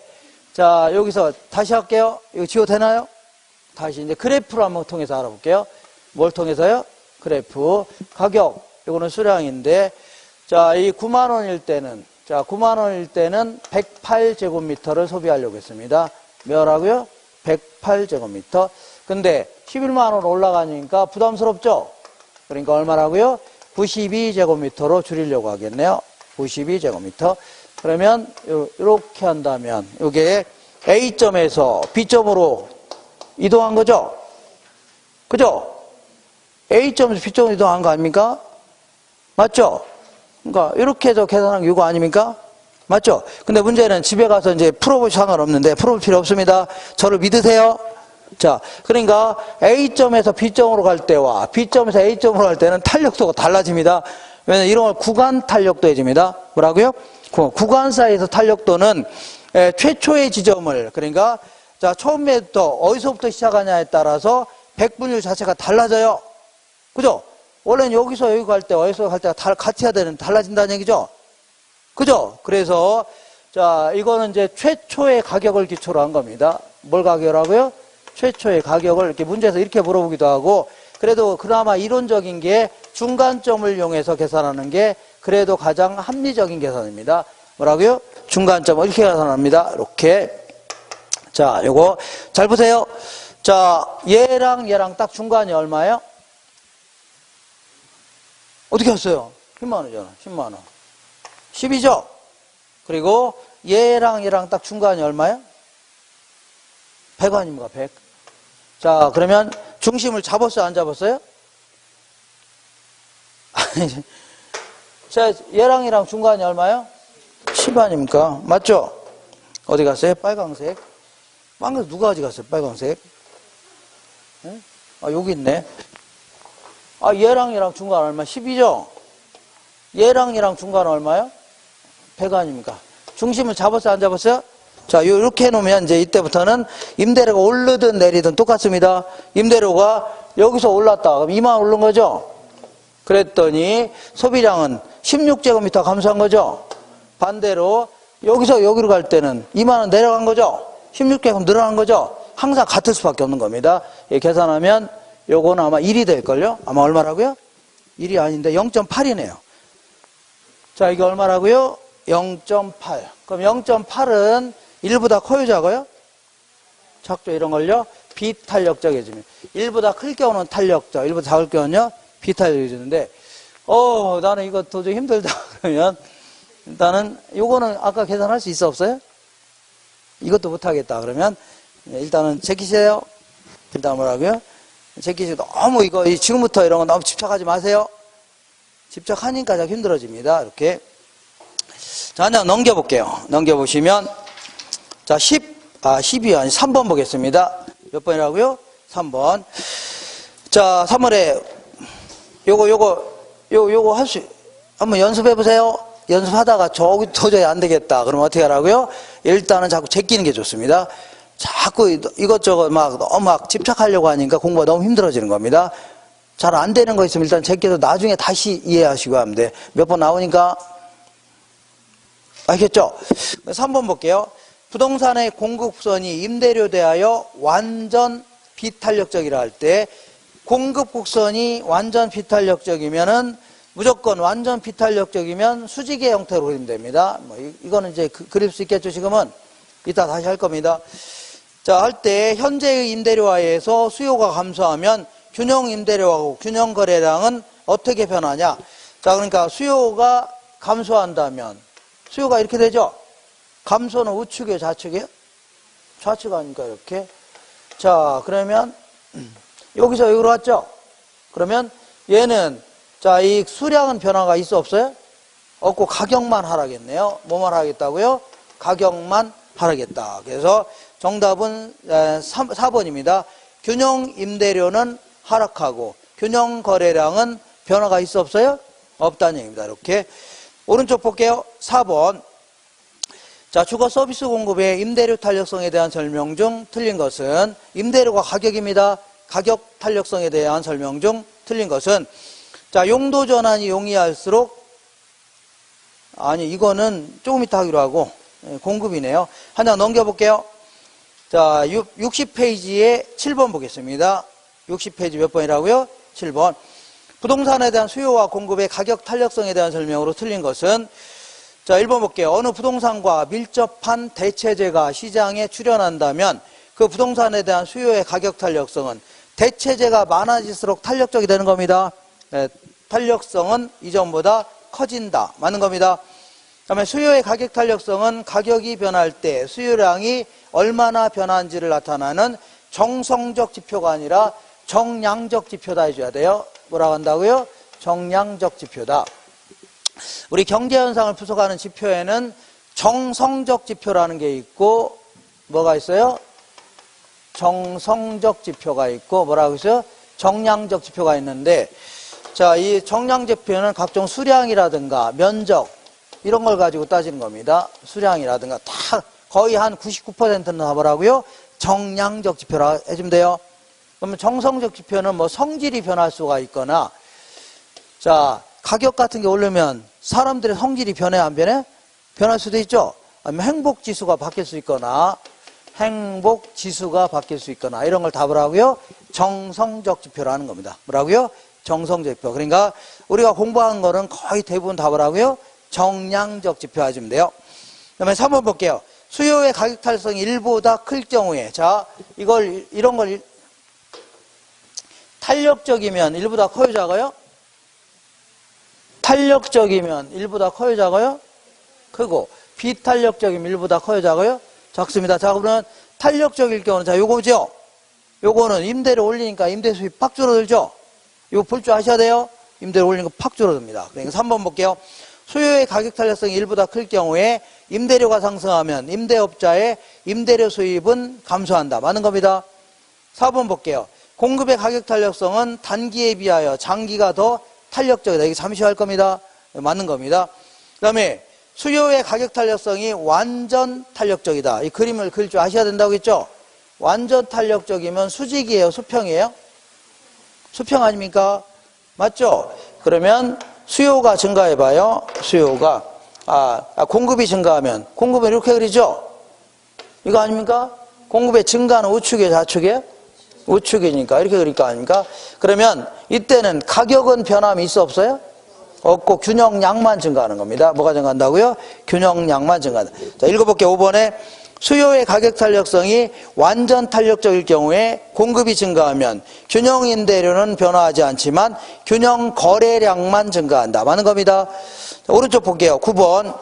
A: 자, 여기서 다시 할게요. 이거 지워도 되나요? 다시 이제 그래프로 한번 통해서 알아볼게요. 뭘 통해서요? 그래프. 가격. 이거는 수량인데, 자, 이 9만원일 때는 108제곱미터를 소비하려고 했습니다. 몇라고요? 108제곱미터. 근데 11만원 올라가니까 부담스럽죠? 그러니까 얼마라고요? 92제곱미터로 줄이려고 하겠네요. 92제곱미터. 그러면 이렇게 한다면 이게 A점에서 B점으로 이동한 거죠? 그죠? A점에서 B점으로 이동한 거 아닙니까? 맞죠? 그러니까 이렇게 해서 계산한 게 이거 아닙니까? 맞죠? 근데 문제는 집에 가서 이제 풀어볼 상관없는데 풀어볼 필요 없습니다. 저를 믿으세요? 자, 그러니까 A점에서 B점으로 갈 때와 B점에서 A점으로 갈 때는 탄력도가 달라집니다. 왜냐면 이런 걸 구간 탄력도 해줍니다. 뭐라고요? 구간 사이에서 탄력도는 최초의 지점을, 그러니까 자, 처음에부터 어디서부터 시작하냐에 따라서 백분율 자체가 달라져요. 그죠? 원래는 여기서 여기 갈 때, 어디서 갈 때가 같이 해야 되는데 달라진다는 얘기죠? 그죠? 그래서, 자, 이거는 이제 최초의 가격을 기초로 한 겁니다. 뭘 가격이라고요? 최초의 가격을 이렇게 문제에서 이렇게 물어보기도 하고, 그래도 그나마 이론적인 게 중간점을 이용해서 계산하는 게 그래도 가장 합리적인 계산입니다. 뭐라고요? 중간점을 이렇게 계산합니다. 이렇게. 자, 요거 잘 보세요. 자, 얘랑 딱 중간이 얼마예요? 어떻게 했어요? 10만 원이잖아. 10만 원. 10이죠? 그리고 얘랑 딱 중간이 얼마예요? 100원입니다. 100. 자, 그러면 중심을 잡았어요? 안 잡았어요? 자, 얘랑 중간이 얼마예요? 10 아닙니까? 맞죠? 어디 갔어요? 빨강색. 빨강색 누가 가져갔어요? 빨강색. 네? 아, 여기 있네. 아, 얘랑 중간 얼마? 10이죠? 얘랑 중간 얼마요? 100 아닙니까? 중심을 잡았어요? 안 잡았어요? 자, 이렇게 해놓으면 이제 이때부터는 임대료가 오르든 내리든 똑같습니다. 임대료가 여기서 올랐다. 그럼 2만 원 오른 거죠? 그랬더니 소비량은 16제곱미터 감소한 거죠? 반대로 여기서 여기로 갈 때는 2만 원 내려간 거죠? 16제곱 늘어난 거죠? 항상 같을 수밖에 없는 겁니다. 계산하면 요거는 아마 1이 될걸요? 아마 얼마라고요? 1이 아닌데 0.8이네요. 자, 이게 얼마라고요? 0.8. 그럼 0.8은 1보다 커요, 작아요? 작죠, 이런 걸요? 비탄력적이지면. 1보다 클 경우는 탄력적, 1보다 작을 경우는요? 비탄력적이지는데, 나는 이거 도저히 힘들다. 그러면, 일단은, 요거는 아까 계산할 수 있어, 없어요? 이것도 못하겠다. 그러면, 일단은 제끼세요. 일단 뭐라고요? 제끼시고, 너무 이거, 지금부터 이런 거 너무 집착하지 마세요. 집착하니까 좀 힘들어집니다. 이렇게. 자, 한장 넘겨볼게요. 넘겨보시면, 자, 10이 아니 3번 보겠습니다. 몇 번이라고요? 3번. 자, 3번에, 요거 한번 연습해보세요. 연습하다가 저기 도저히 안 되겠다. 그럼 어떻게 하라고요? 일단은 자꾸 제끼는 게 좋습니다. 자꾸 이것저것 너무 막 집착하려고 하니까 공부가 너무 힘들어지는 겁니다. 잘 안 되는 거 있으면 일단 제껴서 나중에 다시 이해하시고 하면 돼. 몇 번 나오니까. 알겠죠? 3번 볼게요. 부동산의 공급선이 임대료 대하여 완전 비탄력적이라 할 때 공급 곡선이 완전 비탄력적이면은 무조건 완전 비탄력적이면 수직의 형태로 그리면 됩니다. 이거는 이제 그릴 수 있겠죠, 지금은? 이따 다시 할 겁니다. 자, 할 때 현재의 임대료하에서 수요가 감소하면 균형 임대료하고 균형 거래량은 어떻게 변하냐? 자, 그러니까 수요가 감소한다면 수요가 이렇게 되죠? 감소는 우측이에요, 좌측이에요? 좌측 아니까 이렇게. 자, 그러면 여기서 여기로 왔죠? 그러면 얘는 자, 이 수량은 변화가 있어 없어요? 없고 가격만 하락했네요. 뭐만 하락했다고요? 가격만 하락했다. 그래서 정답은 4번입니다. 균형 임대료는 하락하고 균형 거래량은 변화가 있어 없어요? 없다는 얘기입니다. 이렇게. 오른쪽 볼게요. 4번. 자, 주거 서비스 공급의 임대료 탄력성에 대한 설명 중 틀린 것은 임대료가 가격입니다. 가격 탄력성에 대한 설명 중 틀린 것은 자, 용도 전환이 용이할수록 이거는 조금 이따 하기로 하고 공급이네요. 한 장 넘겨볼게요. 자, 60페이지에 7번 보겠습니다. 60페이지 몇 번이라고요? 7번. 부동산에 대한 수요와 공급의 가격 탄력성에 대한 설명으로 틀린 것은 자, 1번 볼게요. 어느 부동산과 밀접한 대체재가 시장에 출현한다면 그 부동산에 대한 수요의 가격 탄력성은 대체재가 많아질수록 탄력적이 되는 겁니다. 네, 탄력성은 이전보다 커진다. 맞는 겁니다. 그다음에 수요의 가격 탄력성은 가격이 변할 때 수요량이 얼마나 변한지를 나타나는 정성적 지표가 아니라 정량적 지표다 해줘야 돼요. 뭐라고 한다고요? 정량적 지표다. 우리 경제현상을 분석하는 지표에는 정성적 지표라는 게 있고 뭐가 있어요? 정성적 지표가 있고 뭐라고 있어요? 정량적 지표가 있는데 자, 이 정량 지표는 각종 수량이라든가 면적 이런 걸 가지고 따지는 겁니다. 수량이라든가 다 거의 한 99%는 다 뭐라고요? 정량적 지표라 해주면 돼요. 그러면 정성적 지표는 뭐 성질이 변할 수가 있거나, 자, 가격 같은 게 오르면 사람들의 성질이 변해, 안 변해? 변할 수도 있죠. 아니면 행복 지수가 바뀔 수 있거나, 행복 지수가 바뀔 수 있거나, 이런 걸 다 뭐라고요? 정성적 지표라는 겁니다. 뭐라고요? 정성적 지표. 그러니까 우리가 공부한 거는 거의 대부분 다 뭐라고요? 정량적 지표 해주면 돼요. 그 다음에 3번 볼게요. 수요의 가격 탄력성이 1보다 클 경우에, 자, 이런 걸 탄력적이면 1보다 커요, 작아요? 탄력적이면 1보다 커요, 작아요? 크고, 비탄력적이면 1보다 커요, 작아요? 작습니다. 자, 그러면 탄력적일 경우는, 자, 요거죠? 요거는 임대료 올리니까 임대 수입 팍 줄어들죠? 이거 볼 줄 아셔야 돼요? 임대료 올리는 거 팍 줄어듭니다. 그러니까 3번 볼게요. 수요의 가격 탄력성이 1보다 클 경우에 임대료가 상승하면 임대업자의 임대료 수입은 감소한다. 맞는 겁니다. 4번 볼게요. 공급의 가격 탄력성은 단기에 비하여 장기가 더 탄력적이다. 이게 잠시 할 겁니다. 맞는 겁니다. 그 다음에 수요의 가격 탄력성이 완전 탄력적이다. 이 그림을 그릴 줄 아셔야 된다고 했죠? 완전 탄력적이면 수직이에요? 수평이에요? 수평 아닙니까? 맞죠? 그러면 수요가 증가해봐요. 수요가 공급이 증가하면 공급은 이렇게 그리죠? 이거 아닙니까? 공급의 증가는 우측이에요? 좌측이에요? 우측이니까 이렇게 그릴 거 아닙니까? 그러면 이때는 가격은 변함이 있어 없어요? 없고 균형량만 증가하는 겁니다. 뭐가 증가한다고요? 균형량만 증가한다. 자, 읽어볼게요. 5번에 수요의 가격 탄력성이 완전 탄력적일 경우에 공급이 증가하면 균형 임대료는 변화하지 않지만 균형 거래량만 증가한다. 맞는 겁니다. 자, 오른쪽 볼게요. 9번.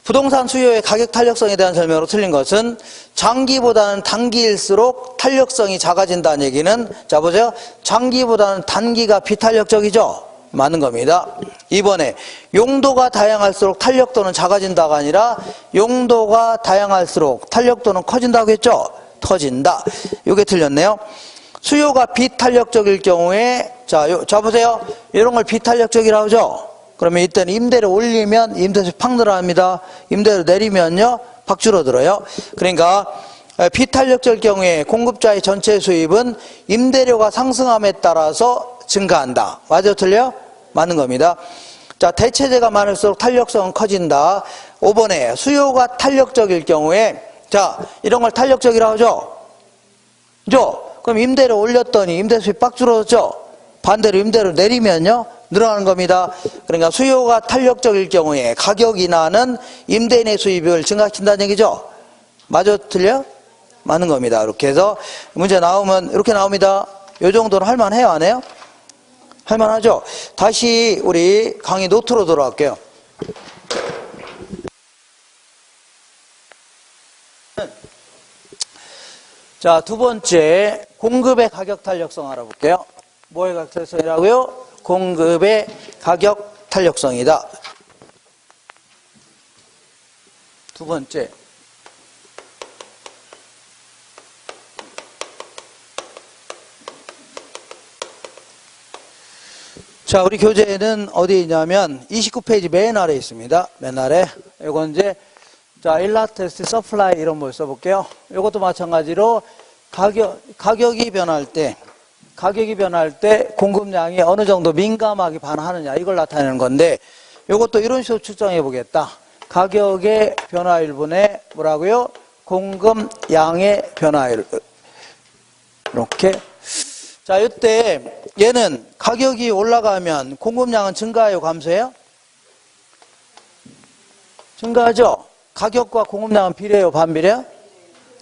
A: 부동산 수요의 가격 탄력성에 대한 설명으로 틀린 것은 장기보다는 단기일수록 탄력성이 작아진다는 얘기는, 자 보세요. 장기보다는 단기가 비탄력적이죠? 맞는 겁니다. 2번에 용도가 다양할수록 탄력도는 작아진다가 아니라 용도가 다양할수록 탄력도는 커진다고 했죠? 커진다. 이게 틀렸네요. 수요가 비탄력적일 경우에, 자 보세요. 이런 걸 비탄력적이라고 하죠? 그러면 이때는 임대를 올리면 임대수 팍 늘어납니다. 임대를 내리면요 팍 줄어들어요. 그러니까 비탄력적일 경우에 공급자의 전체 수입은 임대료가 상승함에 따라서 증가한다. 맞아요? 틀려요? 맞는 겁니다. 자, 대체재가 많을수록 탄력성은 커진다. 5번에 수요가 탄력적일 경우에, 자, 이런 걸 탄력적이라고 하죠? 그죠? 그럼 임대료 올렸더니 임대 수입 빡 줄어들었죠? 반대로 임대료 내리면요 늘어나는 겁니다. 그러니까 수요가 탄력적일 경우에 가격 인하는 임대인의 수입을 증가시킨다는 얘기죠? 맞아? 틀려? 맞는 겁니다. 이렇게 해서 문제 나오면 이렇게 나옵니다. 이 정도는 할만해요? 안 해요? 할만하죠? 다시 우리 강의 노트로 돌아갈게요. 자, 두 번째 공급의 가격 탄력성 알아볼게요. 뭐의 가격 탄력성이라고요? 공급의 가격 탄력성이다. 두 번째. 자, 우리 교재는 어디에 있냐면 29페이지 맨 아래에 있습니다. 맨 아래. 이건 이제 자, 일라스티시티 서플라이 이런 걸 써볼게요. 이것도 마찬가지로 가격이 변할 때 공급량이 어느 정도 민감하게 반응하느냐 이걸 나타내는 건데, 이것도 이런 식으로 측정해 보겠다. 가격의 변화율분의 뭐라고요? 공급량의 변화율. 이렇게. 자, 이때 얘는 가격이 올라가면 공급량은 증가해요, 감소해요? 증가하죠? 가격과 공급량은 비례해요, 반비례요?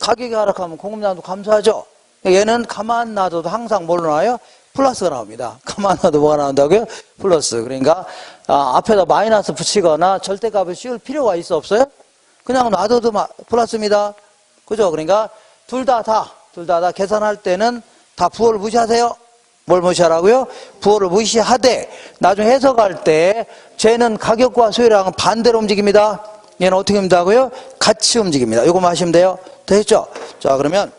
A: 가격이 하락하면 공급량도 감소하죠? 얘는 가만 놔둬도 항상 뭘로 나와요? 플러스가 나옵니다. 가만 놔도 뭐가 나온다고요? 플러스. 그러니까 앞에다 마이너스 붙이거나 절대값을 씌울 필요가 있어 없어요? 그냥 놔둬도 플러스입니다. 그죠? 그러니까 둘 다 계산할 때는 다 부호를 무시하세요. 뭘 무시하라고요? 부호를 무시하되 나중에 해석할 때 쟤는 가격과 수요량은 반대로 움직입니다. 얘는 어떻게 움직인다고요? 같이 움직입니다. 이거만 하시면 돼요. 됐죠? 자, 그러면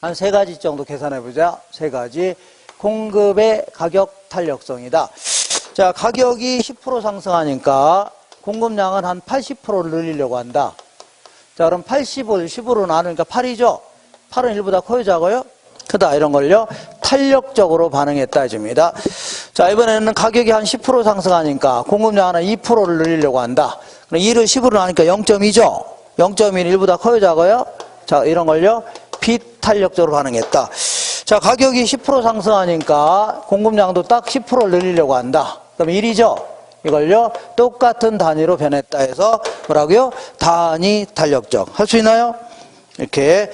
A: 한 세 가지 정도 계산해보자. 세 가지. 공급의 가격 탄력성이다. 자, 가격이 10% 상승하니까 공급량은 한 80%를 늘리려고 한다. 자, 그럼 80을 10으로 나누니까 8이죠? 8은 1보다 커요, 작아요? 크다. 이런 걸요, 탄력적으로 반응했다 해줍니다. 자, 이번에는 가격이 한 10% 상승하니까 공급량 한 2%를 늘리려고 한다. 그럼 2를 10으로 나누니까 0.2죠? 0.1은 1보다 커요, 작아요? 자, 이런 걸요, 비탄력적으로 반응했다. 자, 가격이 10% 상승하니까 공급량도 딱 10%를 늘리려고 한다. 그럼 1이죠? 이걸요, 똑같은 단위로 변했다 해서 뭐라고요? 단위 탄력적. 할 수 있나요? 이렇게.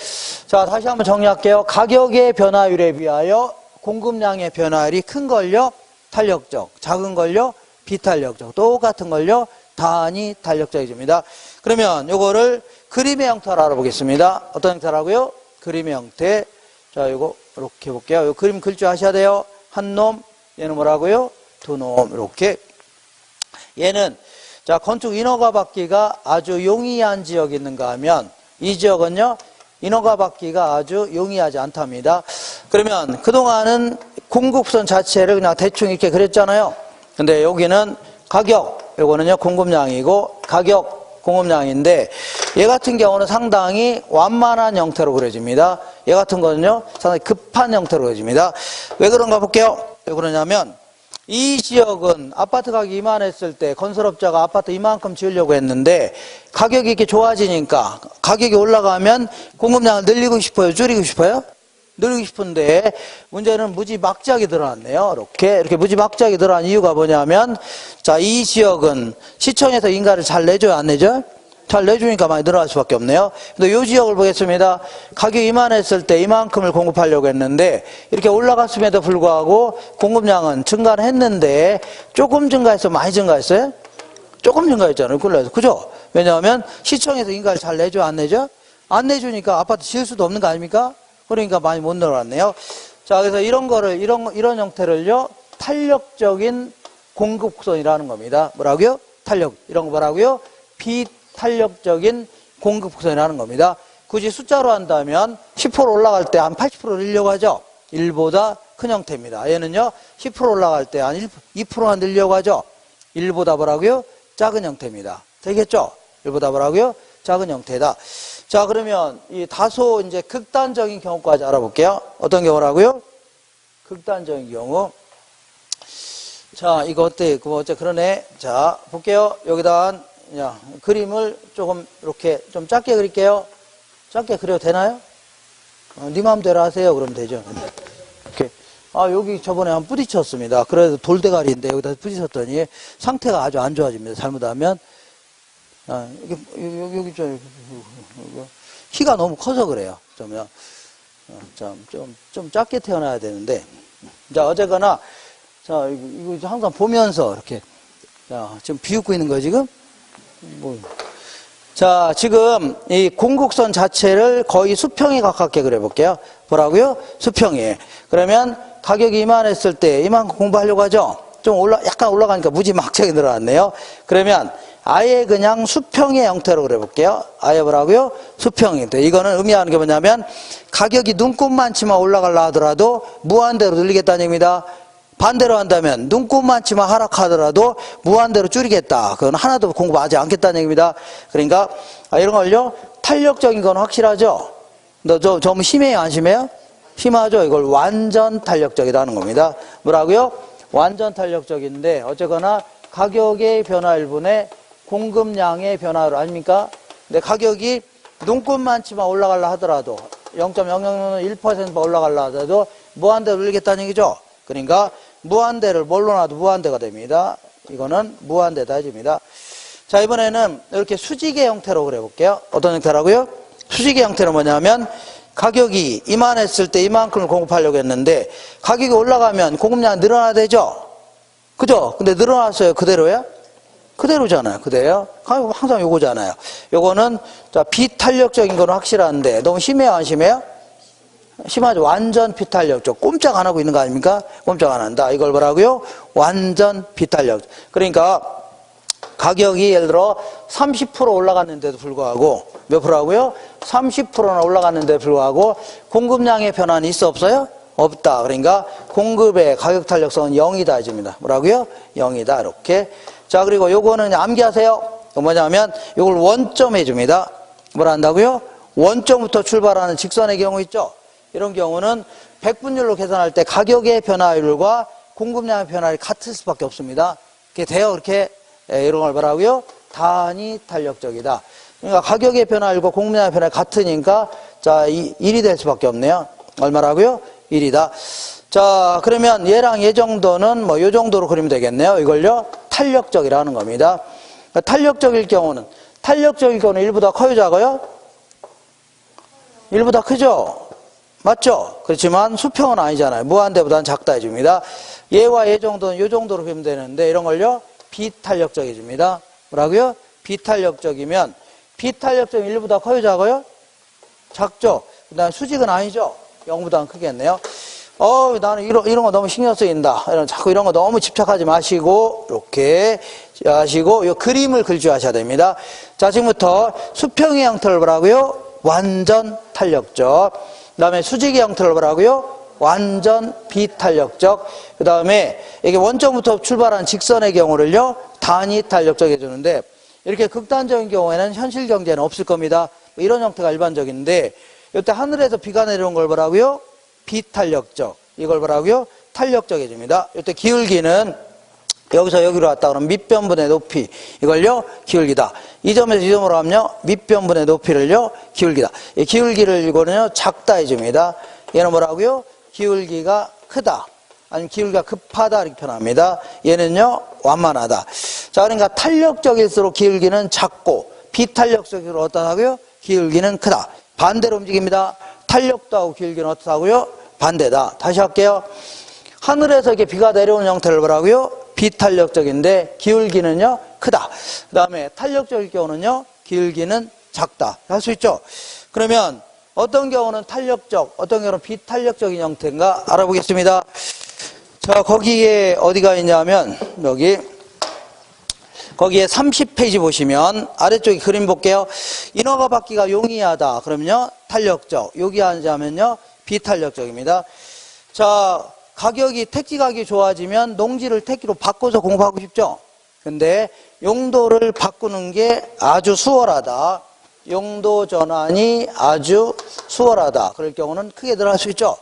A: 자, 다시 한번 정리할게요. 가격의 변화율에 비하여 공급량의 변화율이 큰 걸요, 탄력적. 작은 걸요, 비탄력적. 똑같은 걸요, 단위 탄력적이 줍니다. 그러면 요거를 그림의 형태로 알아보겠습니다. 어떤 형태라고요? 그림의 형태. 자, 요거 이렇게 볼게요. 요 그림 글 줄 아셔야 돼요. 한 놈, 얘는 뭐라고요? 두 놈. 이렇게. 얘는, 자, 건축 인허가 받기가 아주 용이한 지역이 있는가 하면, 이 지역은요, 인허가 받기가 아주 용이하지 않답니다. 그러면 그동안은 공급선 자체를 그냥 대충 이렇게 그렸잖아요. 근데 여기는 가격, 요거는요, 공급량이고, 가격, 공급량인데, 얘 같은 경우는 상당히 완만한 형태로 그려집니다. 얘 같은 거는요, 상당히 급한 형태로 그려집니다. 왜 그런가 볼게요. 왜 그러냐면, 이 지역은 아파트 가격이 이만했을 때 건설업자가 아파트 이만큼 지으려고 했는데 가격이 이렇게 좋아지니까 가격이 올라가면 공급량을 늘리고 싶어요? 줄이고 싶어요? 늘리고 싶은데 문제는 무지막지하게 늘어났네요. 이렇게 무지막지하게 늘어난 이유가 뭐냐면, 자, 이 지역은 시청에서 인가를 잘 내줘요? 안 내줘요? 잘 내주니까 많이 늘어날 수밖에 없네요. 근데 이 지역을 보겠습니다. 가격이 이만했을 때 이만큼을 공급하려고 했는데 이렇게 올라갔음에도 불구하고 공급량은 증가를 했는데 조금 증가했어요? 많이 증가했어요? 조금 증가했잖아요. 그죠? 왜냐하면 시청에서 인가를 잘 내줘? 안 내줘? 안 내주니까 아파트 지을 수도 없는 거 아닙니까? 그러니까 많이 못 늘어났네요. 자, 그래서 이런 형태를요, 탄력적인 공급선이라는 겁니다. 뭐라고요? 탄력. 이런 거 뭐라고요? 비탄력적인 공급선이라는 겁니다. 굳이 숫자로 한다면 10% 올라갈 때 한 80% 늘려고 하죠. 1보다 큰 형태입니다. 얘는요, 10% 올라갈 때 한 2%만 늘려고 하죠. 1보다 뭐라고요? 작은 형태입니다. 되겠죠? 1보다 뭐라고요? 작은 형태다. 자, 그러면 이 다소 이제 극단적인 경우까지 알아볼게요. 어떤 경우라고요? 극단적인 경우. 자, 이거 어때? 어째 그러네. 자, 볼게요. 여기다 그림을 조금 이렇게 좀 작게 그릴게요. 작게 그려도 되나요? 네 마음대로 하세요. 그러면 되죠. 이렇게. 아, 여기 저번에 한 부딪혔습니다. 그래도 돌대가리인데 여기다 부딪혔더니 상태가 아주 안 좋아집니다. 잘못하면. 아, 여기 키가 너무 커서 그래요. 좀 작게 태어나야 되는데. 자, 어쨌거나, 자, 이거 항상 보면서 이렇게. 자, 지금 비웃고 있는 거예요, 지금? 자, 지금 이 공국선 자체를 거의 수평에 가깝게 그려볼게요. 뭐라고요? 수평에. 그러면 가격이 이만했을 때 이만큼 공부하려고 하죠? 약간 올라가니까 무지막지하게 늘어났네요. 그러면 아예 그냥 수평의 형태로 그려볼게요. 아예 뭐라고요? 수평의 형태. 이거는 의미하는 게 뭐냐면 가격이 눈곱만치만 올라가려 하더라도 무한대로 늘리겠다는 얘기입니다. 반대로 한다면 눈곱만치만 하락하더라도 무한대로 줄이겠다. 그건 하나도 공급하지 않겠다는 얘기입니다. 그러니까 이런 걸요, 탄력적인 건 확실하죠? 너무 심해요? 안 심해요? 심하죠? 이걸 완전 탄력적이라는 겁니다. 뭐라고요? 완전 탄력적인데 어쨌거나 가격의 변화율분의 공급량의 변화율 아닙니까? 근데 가격이 눈곱만치만 올라가려 하더라도 0.001% 올라가려 하더라도 무한대로 늘리겠다는 얘기죠. 그러니까 무한대를 뭘로 놔도 무한대가 됩니다. 이거는 무한대다 해줍니다. 자, 이번에는 이렇게 수직의 형태로 그려볼게요. 어떤 형태라고요? 수직의 형태는 뭐냐면 가격이 이만했을 때 이만큼을 공급하려고 했는데 가격이 올라가면 공급량이 늘어나야 되죠? 그죠? 근데 늘어났어요? 그대로야? 그대로잖아요. 그대로. 항상 요거잖아요. 요거는 자, 비탄력적인 건 확실한데 너무 심해요? 안 심해요? 심하죠. 완전 비탄력적. 꼼짝 안 하고 있는 거 아닙니까? 꼼짝 안 한다. 이걸 뭐라고요? 완전 비탄력. 그러니까 가격이 예를 들어 30% 올라갔는데도 불구하고 몇 프로라고요? 30%나 올라갔는데도 불구하고 공급량의 변화는 있어 없어요? 없다. 그러니까 공급의 가격 탄력성은 0이다 해줍니다. 뭐라고요? 0이다. 이렇게. 자, 그리고 요거는 암기하세요. 뭐냐면 요걸 원점 해줍니다. 뭐라 한다고요? 원점부터 출발하는 직선의 경우 있죠? 이런 경우는 백분율로 계산할 때 가격의 변화율과 공급량의 변화율이 같을 수밖에 없습니다. 그게 돼요. 그렇게 이런 걸 뭐라고요? 단위 탄력적이다. 그러니까 가격의 변화율과 공급량의 변화율이 같으니까 자, 1이 될 수밖에 없네요. 얼마라고요? 1이다. 자, 그러면 얘랑 얘 정도는 뭐 요 정도로 그리면 되겠네요. 이걸요? 탄력적이라는 겁니다. 그러니까 탄력적일 경우는 1보다 커요, 작아요? 1보다 크죠? 맞죠? 그렇지만 수평은 아니잖아요. 무한대보다는 작다 해줍니다. 얘와 얘 정도는 요 정도로 그리면 되는데 이런 걸요? 비탄력적 해줍니다. 뭐라고요? 비탄력적이면 비탄력적인 1보다 커요, 작아요? 작죠? 그 다음에 수직은 아니죠? 0보다는 크겠네요. 나는 이런 거 너무 신경 쓰인다. 자꾸 이런 거 너무 집착하지 마시고, 이렇게 하시고, 이 그림을 그릴 줄 아셔야 됩니다. 자, 지금부터 수평의 형태를 뭐라고요? 완전 탄력적. 그 다음에 수직의 형태를 뭐라고요? 완전 비탄력적. 그 다음에 이게 원점부터 출발한 직선의 경우를요, 단위 탄력적 해주는데, 이렇게 극단적인 경우에는 현실 경제는 없을 겁니다. 이런 형태가 일반적인데, 이때 하늘에서 비가 내려온 걸 뭐라고요? 비탄력적. 이걸 뭐라고요? 탄력적 해줍니다. 이때 기울기는 여기서 여기로 왔다 그러면 밑변분의 높이. 이걸요? 기울기다. 이 점에서 이 점으로 하면요? 밑변분의 높이를요? 기울기다. 이 기울기를 이거는요? 작다 해줍니다. 얘는 뭐라고요? 기울기가 크다. 아니면 기울기가 급하다 이렇게 표현합니다. 얘는요? 완만하다. 자, 그러니까 탄력적일수록 기울기는 작고 비탄력적일수록 어떠하고요? 기울기는 크다. 반대로 움직입니다. 탄력도 하고 기울기는 어떻다고요? 반대다. 다시 할게요. 하늘에서 이렇게 비가 내려오는 형태를 뭐라고요? 비탄력적인데 기울기는요? 크다. 그 다음에 탄력적일 경우는요? 기울기는 작다. 할 수 있죠? 그러면 어떤 경우는 탄력적, 어떤 경우는 비탄력적인 형태인가 알아보겠습니다. 자, 거기에 어디가 있냐면 거기에 30페이지 보시면 아래쪽에 그림 볼게요. 인허가 받기가 용이하다. 그러면요, 탄력적. 여기 앉으면요, 비탄력적입니다. 자, 택지 가격이 좋아지면 농지를 택지로 바꿔서 공부하고 싶죠? 근데 용도를 바꾸는 게 아주 수월하다. 용도 전환이 아주 수월하다. 그럴 경우는 크게 들어갈 수 있죠?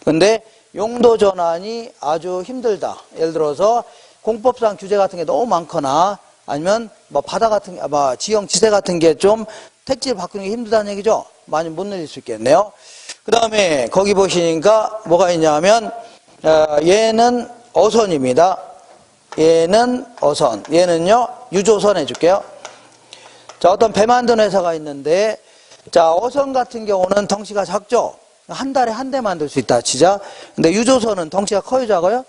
A: 근데 용도 전환이 아주 힘들다. 예를 들어서 공법상 규제 같은 게 너무 많거나 아니면 뭐 바다 같은 게, 지형 지대 같은 게 좀 택지를 바꾸는 게 힘들다는 얘기죠. 많이 못 늘릴 수 있겠네요. 그 다음에 거기 보시니까 뭐가 있냐면 얘는 어선입니다. 얘는 어선. 얘는요 유조선 해줄게요. 자, 어떤 배 만드는 회사가 있는데 자, 어선 같은 경우는 덩치가 작죠. 한 달에 한 대 만들 수 있다 치자. 근데 유조선은 덩치가 커요, 작아요?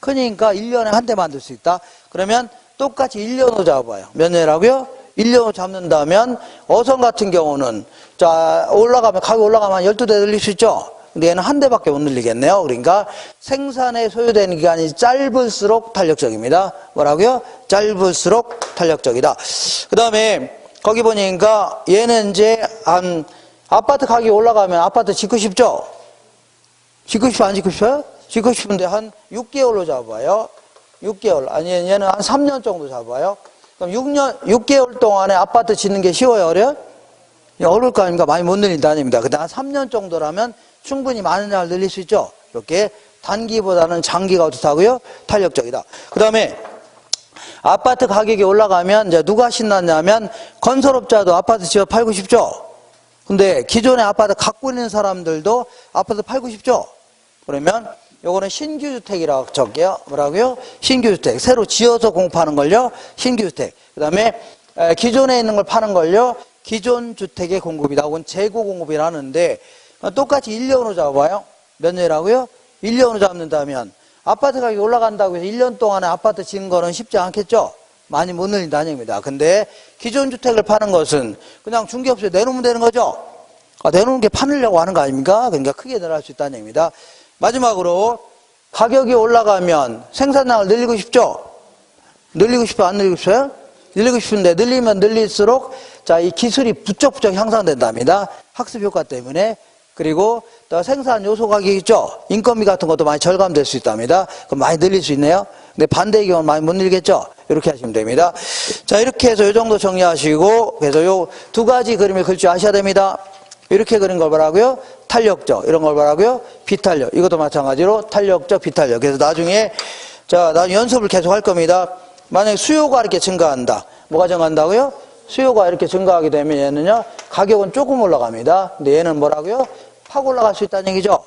A: 크니까 1년에 한 대 만들 수 있다. 그러면 똑같이 1년으로 잡아봐요. 몇 년이라고요? 1년으로 잡는다면 어선 같은 경우는 자, 가격이 올라가면 한 12대 늘릴 수 있죠? 근데 얘는 한 대밖에 못 늘리겠네요. 그러니까 생산에 소요되는 기간이 짧을수록 탄력적입니다. 뭐라고요? 짧을수록 탄력적이다. 그 다음에 거기 보니까 얘는 이제 아파트 가격이 올라가면 아파트 짓고 싶죠? 짓고 싶어, 안 짓고 싶어요? 짓고 싶은데 한 6개월로 잡아요. 6개월. 아니, 얘는 한 3년 정도 잡아요. 그럼 6개월 동안에 아파트 짓는 게 쉬워요, 어려워요? 어려울 거 아닙니까? 많이 못 늘린다 아닙니다. 근데 한 3년 정도라면 충분히 많은 양을 늘릴 수 있죠? 이렇게 단기보다는 장기가 어떻다고요? 탄력적이다. 그 다음에 아파트 가격이 올라가면 이제 누가 신났냐면 건설업자도 아파트 지어 팔고 싶죠? 근데 기존의 아파트 갖고 있는 사람들도 아파트 팔고 싶죠? 그러면 요거는 신규주택이라고 적게요. 뭐라고요? 신규주택. 새로 지어서 공급하는 걸요. 신규주택. 그 다음에 기존에 있는 걸 파는 걸요. 기존 주택의 공급이다. 혹은 재고 공급이라는데 똑같이 1년으로 잡아봐요. 몇 년이라고요? 1년으로 잡는다면 아파트 가격이 올라간다고 해서 1년 동안에 아파트 짓는 거는 쉽지 않겠죠? 많이 못 늘린다는 얘기입니다. 근데 기존 주택을 파는 것은 그냥 중개업소에 내놓으면 되는 거죠? 내놓은 게 파느려고 하는 거 아닙니까? 그러니까 크게 늘어날 수 있다는 얘기입니다. 마지막으로 가격이 올라가면 생산량을 늘리고 싶죠? 늘리고 싶어요? 안 늘리고 싶어요? 늘리고 싶은데 늘리면 늘릴수록 자, 이 기술이 부쩍부쩍 향상된답니다. 학습 효과 때문에. 그리고 또 생산 요소 가격 있죠? 인건비 같은 것도 많이 절감될 수 있답니다. 그럼 많이 늘릴 수 있네요. 근데 반대의 경우는 많이 못 늘겠죠? 이렇게 하시면 됩니다. 자, 이렇게 해서 요 정도 정리하시고, 그래서 요 두 가지 그림을 그릴 줄 아셔야 됩니다. 이렇게 그린 걸 뭐라고요? 탄력적. 이런 걸 뭐라고요? 비탄력. 이것도 마찬가지로 탄력적, 비탄력. 그래서 나중에, 자, 나중에 연습을 계속 할 겁니다. 만약에 수요가 이렇게 증가한다. 뭐가 증가한다고요? 수요가 이렇게 증가하게 되면 얘는요, 가격은 조금 올라갑니다. 근데 얘는 뭐라고요? 확 올라갈 수 있다는 얘기죠.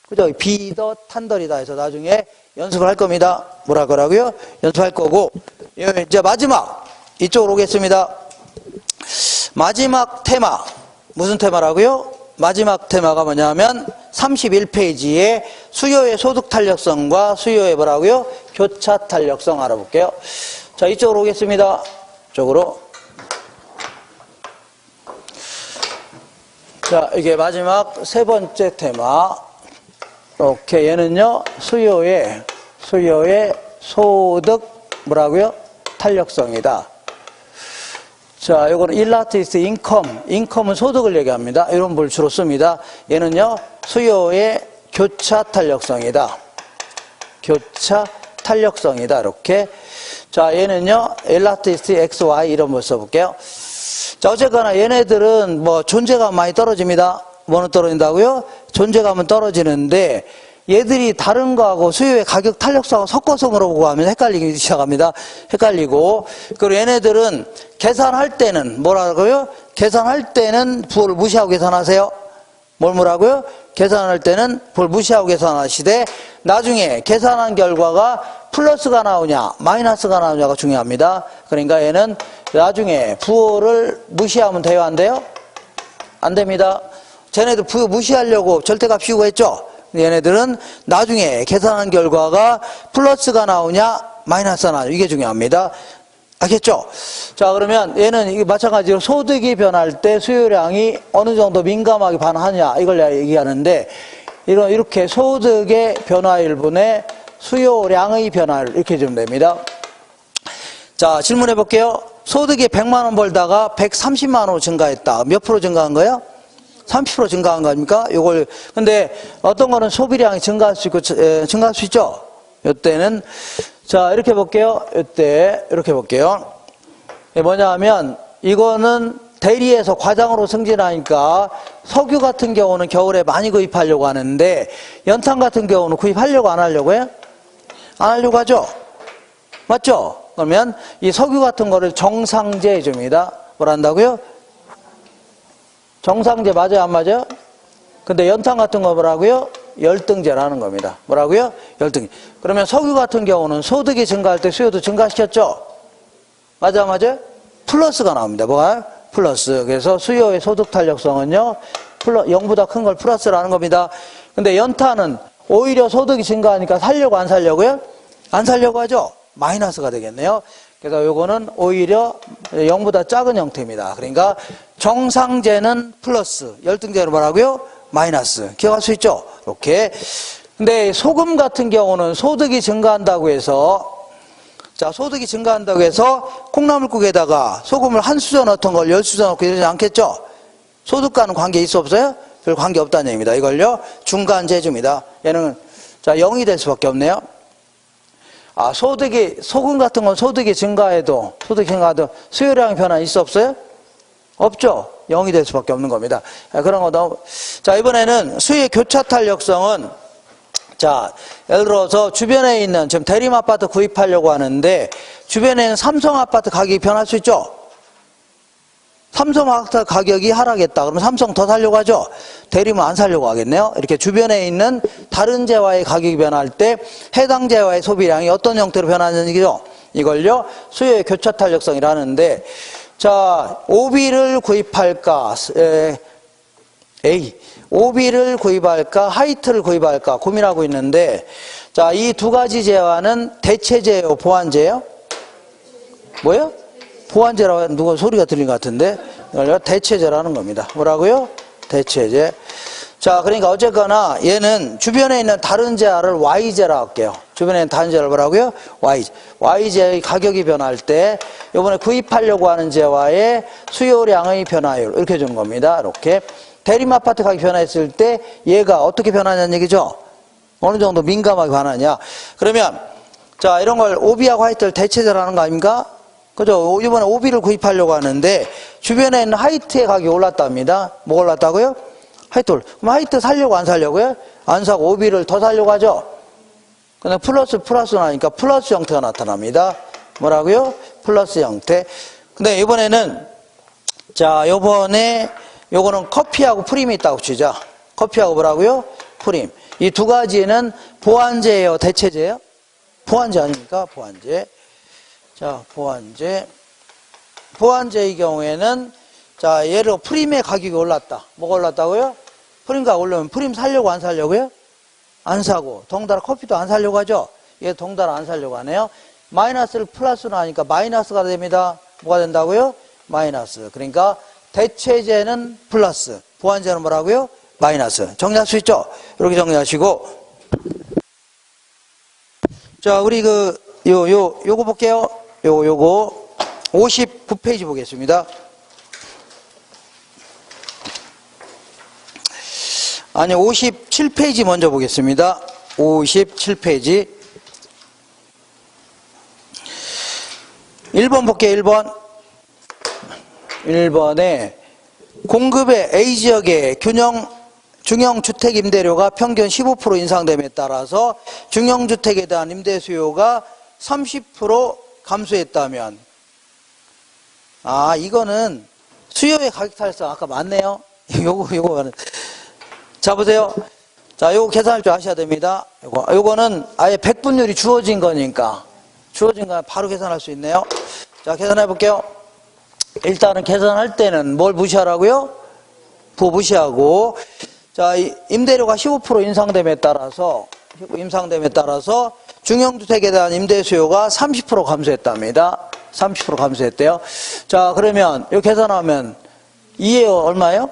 A: 그죠? 비더 탄덜이다 해서 나중에 연습을 할 겁니다. 뭐라 그러고요? 연습할 거고. 이제 마지막, 이쪽으로 오겠습니다. 마지막 테마. 무슨 테마라고요? 마지막 테마가 뭐냐면 31페이지에 수요의 소득 탄력성과 수요의 뭐라고요? 교차 탄력성 알아볼게요. 자, 이쪽으로 오겠습니다. 이쪽으로. 자, 이게 마지막 세 번째 테마. 이렇게 얘는요, 수요의 소득 뭐라고요? 탄력성이다. 자, 요거는 일라티스 인컴은 소득을 얘기합니다. 이런 걸 주로 씁니다. 얘는요, 수요의 교차 탄력성이다. 교차 탄력성이다. 이렇게. 자, 얘는요, 일라티스 XY 이런 걸 써볼게요. 자, 어쨌거나 얘네들은 뭐 존재감 많이 떨어집니다. 뭐는 떨어진다고요? 존재감은 떨어지는데 얘들이 다른 거하고 수요의 가격 탄력성하고 섞어서 물어보고 하면 헷갈리기 시작합니다. 헷갈리고. 그리고 얘네들은 계산할 때는 뭐라고요? 계산할 때는 부호를 무시하고 계산하세요. 뭘 뭐라고요? 계산할 때는 부호를 무시하고 계산하시되 나중에 계산한 결과가 플러스가 나오냐 마이너스가 나오냐가 중요합니다. 그러니까 얘는 나중에 부호를 무시하면 돼요? 안 돼요? 안 됩니다. 쟤네들 부호 무시하려고 절대값 씌우고 했죠? 얘네들은 나중에 계산한 결과가 플러스가 나오냐 마이너스가 나오냐 이게 중요합니다. 알겠죠? 자, 그러면 얘는 이게 마찬가지로 소득이 변할 때 수요량이 어느 정도 민감하게 반응하냐 이걸 내가 얘기하는데 이렇게 소득의 변화율분의 수요량의 변화를 이렇게 주면 됩니다. 자, 질문해 볼게요. 소득이 100만 원 벌다가 130만 원 증가했다. 몇 프로 증가한 거예요? 30% 증가한 거 아닙니까? 요걸, 근데 어떤 거는 소비량이 증가할 수 있고, 증가할 수 있죠? 요때는, 자, 이렇게 볼게요. 요때, 이렇게 볼게요. 뭐냐 하면, 이거는 대리에서 과장으로 승진하니까 석유 같은 경우는 겨울에 많이 구입하려고 하는데, 연탄 같은 경우는 구입하려고 안 하려고요? 안 하려고 하죠? 맞죠? 그러면 이 석유 같은 거를 정상제 해줍니다. 뭘 한다고요? 정상제 맞아요? 안 맞아요? 근데 연탄 같은 거 뭐라고요? 열등제라는 겁니다. 뭐라고요? 열등제. 그러면 석유 같은 경우는 소득이 증가할 때 수요도 증가시켰죠? 맞아, 맞아요? 플러스가 나옵니다. 뭐가? 플러스. 그래서 수요의 소득 탄력성은요, 0보다 큰 걸 플러스라는 겁니다. 근데 연탄은 오히려 소득이 증가하니까 살려고 안 살려고요? 안 살려고 하죠? 마이너스가 되겠네요. 그래서 요거는 오히려 0보다 작은 형태입니다. 그러니까 정상제는 플러스, 열등제는 뭐라고요? 마이너스. 기억할 수 있죠? 이렇게. 근데 소금 같은 경우는 소득이 증가한다고 해서, 자, 소득이 증가한다고 해서 콩나물국에다가 소금을 한 수저 넣던 걸 10수저 넣고 이러지 않겠죠? 소득과는 관계 있어 없어요? 별 관계 없다는 얘기입니다. 이걸요, 중간재주입니다. 얘는, 자, 0이 될 수밖에 없네요. 아, 소금 같은 건 소득이 증가해도 수요량의 변화 있어 없어요? 없죠? 0이 될 수밖에 없는 겁니다. 그런 거 너무. 자, 이번에는 수요의 교차 탄력성은, 자, 예를 들어서 주변에 있는, 지금 대림 아파트 구입하려고 하는데, 주변에 있는 삼성 아파트 가격이 변할 수 있죠? 삼성 아파트 가격이 하락했다. 그러면 삼성 더 사려고 하죠? 대림은 안 사려고 하겠네요. 이렇게 주변에 있는 다른 재화의 가격이 변할 때 해당 재화의 소비량이 어떤 형태로 변하는 얘기죠? 이걸요, 수요의 교차 탄력성이라는데, 자, 오비를 구입할까, 오비를 구입할까, 하이트를 구입할까 고민하고 있는데, 자, 이 두 가지 재화는 대체재예요, 보완재예요? 뭐예요? 보완제라고 누가 소리가 들린 것 같은데, 이걸 대체제라는 겁니다. 뭐라고요? 대체제. 자, 그러니까 어쨌거나 얘는 주변에 있는 다른 재화를 Y제라고 할게요. 주변에 있는 다른 재화를 뭐라고요? Y제. Y제의 가격이 변할 때 이번에 구입하려고 하는 재화의 수요량의 변화율 이렇게 준 겁니다. 이렇게 대림 아파트 가격이 변화했을 때 얘가 어떻게 변하냐는 얘기죠. 어느 정도 민감하게 변하냐. 그러면 자, 이런 걸 오비하고 화이트를 대체제라는 거 아닙니까? 그죠? 이번에 오비를 구입하려고 하는데 주변에 있는 화이트의 가격이 올랐답니다. 뭐 올랐다고요? 화이트 올랐. 그럼 화이트 살려고 안 살려고요? 안 사고 오비를 더 살려고 하죠. 근데 플러스 나니까 플러스 형태가 나타납니다. 뭐라고요? 플러스 형태. 근데 이번에는 자, 요번에 요거는 커피하고 프림이 있다고 치자. 커피하고 뭐라고요? 프림. 이 두 가지는 보완제예요, 대체제예요? 보완제 아닙니까? 보완제. 자, 보완제. 보완제의 경우에는 자, 예를 들어 프림의 가격이 올랐다. 뭐가 올랐다고요? 프림 가격 올라오면 프림 살려고 안 살려고요? 안 사고. 덩달아 커피도 안 살려고 하죠? 얘 덩달아 안 살려고 하네요. 마이너스를 플러스로 하니까 마이너스가 됩니다. 뭐가 된다고요? 마이너스. 그러니까 대체제는 플러스, 보완제는 뭐라고요? 마이너스. 정리할 수 있죠? 이렇게 정리하시고. 자, 우리 요거 볼게요. 요거 59페이지 보겠습니다. 아니, 57페이지 먼저 보겠습니다. 57페이지. 1번 볼게요, 1번. 1번에 공급의 A지역의 중형주택 임대료가 평균 15% 인상됨에 따라서 중형주택에 대한 임대 수요가 30% 감소했다면, 아, 이거는 수요의 가격 탈성 아까 맞네요. 요거는. 자, 보세요. 자, 요거 계산할 줄 아셔야 됩니다. 요거는 아예 백분율이 주어진 거니까. 주어진 거 바로 계산할 수 있네요. 자, 계산해 볼게요. 일단은 계산할 때는 뭘 무시하라고요? 부호 무시하고. 자, 임대료가 15% 인상됨에 따라서 중형주택에 대한 임대 수요가 30% 감소했답니다. 30% 감소했대요. 자, 그러면 이 계산하면 2에 얼마예요?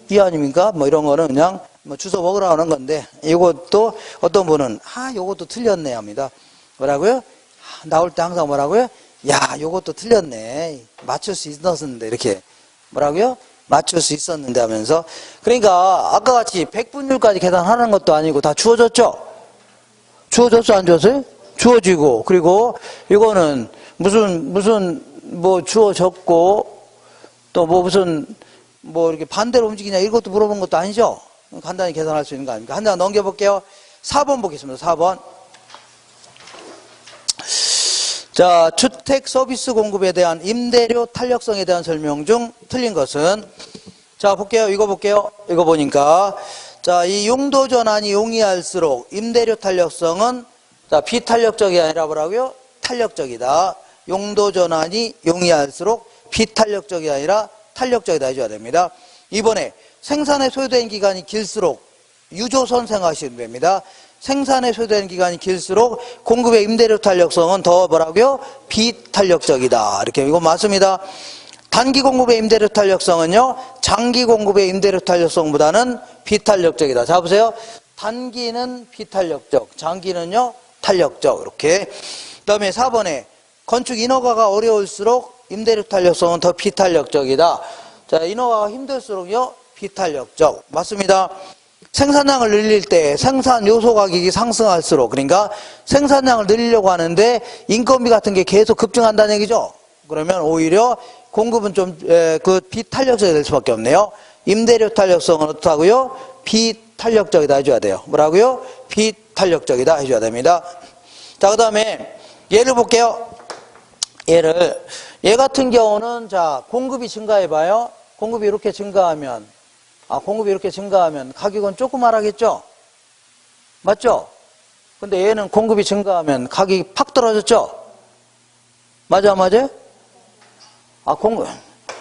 A: 2 아닙니까? 뭐 이런 거는 그냥 뭐 주워 먹으라 하는 건데, 이것도 어떤 분은 요것도 틀렸네 합니다. 뭐라고요? 나올 때 항상 뭐라고요? 야, 요것도 틀렸네. 맞출 수 있었는데, 이렇게. 뭐라고요? 맞출 수 있었는데 하면서. 그러니까, 아까 같이 100분율까지 계산하는 것도 아니고 다 주어졌죠? 주어졌어, 안 주어졌어요? 주어지고, 그리고 이거는 무슨, 뭐 주어졌고, 또 뭐 무슨, 뭐 이렇게 반대로 움직이냐, 이것도 물어본 것도 아니죠? 간단히 계산할 수 있는 거 아닙니까? 한 장 넘겨볼게요. 4번 보겠습니다, 4번. 자, 주택 서비스 공급에 대한 임대료 탄력성에 대한 설명 중 틀린 것은, 자, 볼게요. 이거 볼게요. 이거 보니까, 자, 이 용도 전환이 용이할수록 임대료 탄력성은, 자, 비탄력적이 아니라 뭐라고요? 탄력적이다. 용도 전환이 용이할수록 비탄력적이 아니라 탄력적이다 해줘야 됩니다. 이번에 생산에 소요된 기간이 길수록 유조선 생각하시면 됩니다. 생산에 소요된 기간이 길수록 공급의 임대료 탄력성은 더 뭐라고요? 비탄력적이다. 이렇게 이거 맞습니다. 단기 공급의 임대료 탄력성은요, 장기 공급의 임대료 탄력성보다는 비탄력적이다. 자, 보세요. 단기는 비탄력적, 장기는요, 탄력적. 이렇게. 그 다음에 4번에 건축 인허가가 어려울수록 임대료 탄력성은 더 비탄력적이다. 자, 인허가가 힘들수록요, 비탄력적. 맞습니다. 생산량을 늘릴 때 생산 요소 가격이 상승할수록, 그러니까 생산량을 늘리려고 하는데 인건비 같은 게 계속 급증한다는 얘기죠. 그러면 오히려 공급은 좀 비탄력적이 될 수밖에 없네요. 임대료 탄력성은 어떻다고요? 비탄력적이다 해줘야 돼요. 뭐라고요? 비탄력적이다 해줘야 됩니다. 자, 그 다음에 예를 볼게요. 얘 같은 경우는, 자, 공급이 증가해봐요. 공급이 이렇게 증가하면 가격은 조그마하겠죠? 맞죠? 근데 얘는 공급이 증가하면 가격이 팍 떨어졌죠? 맞아?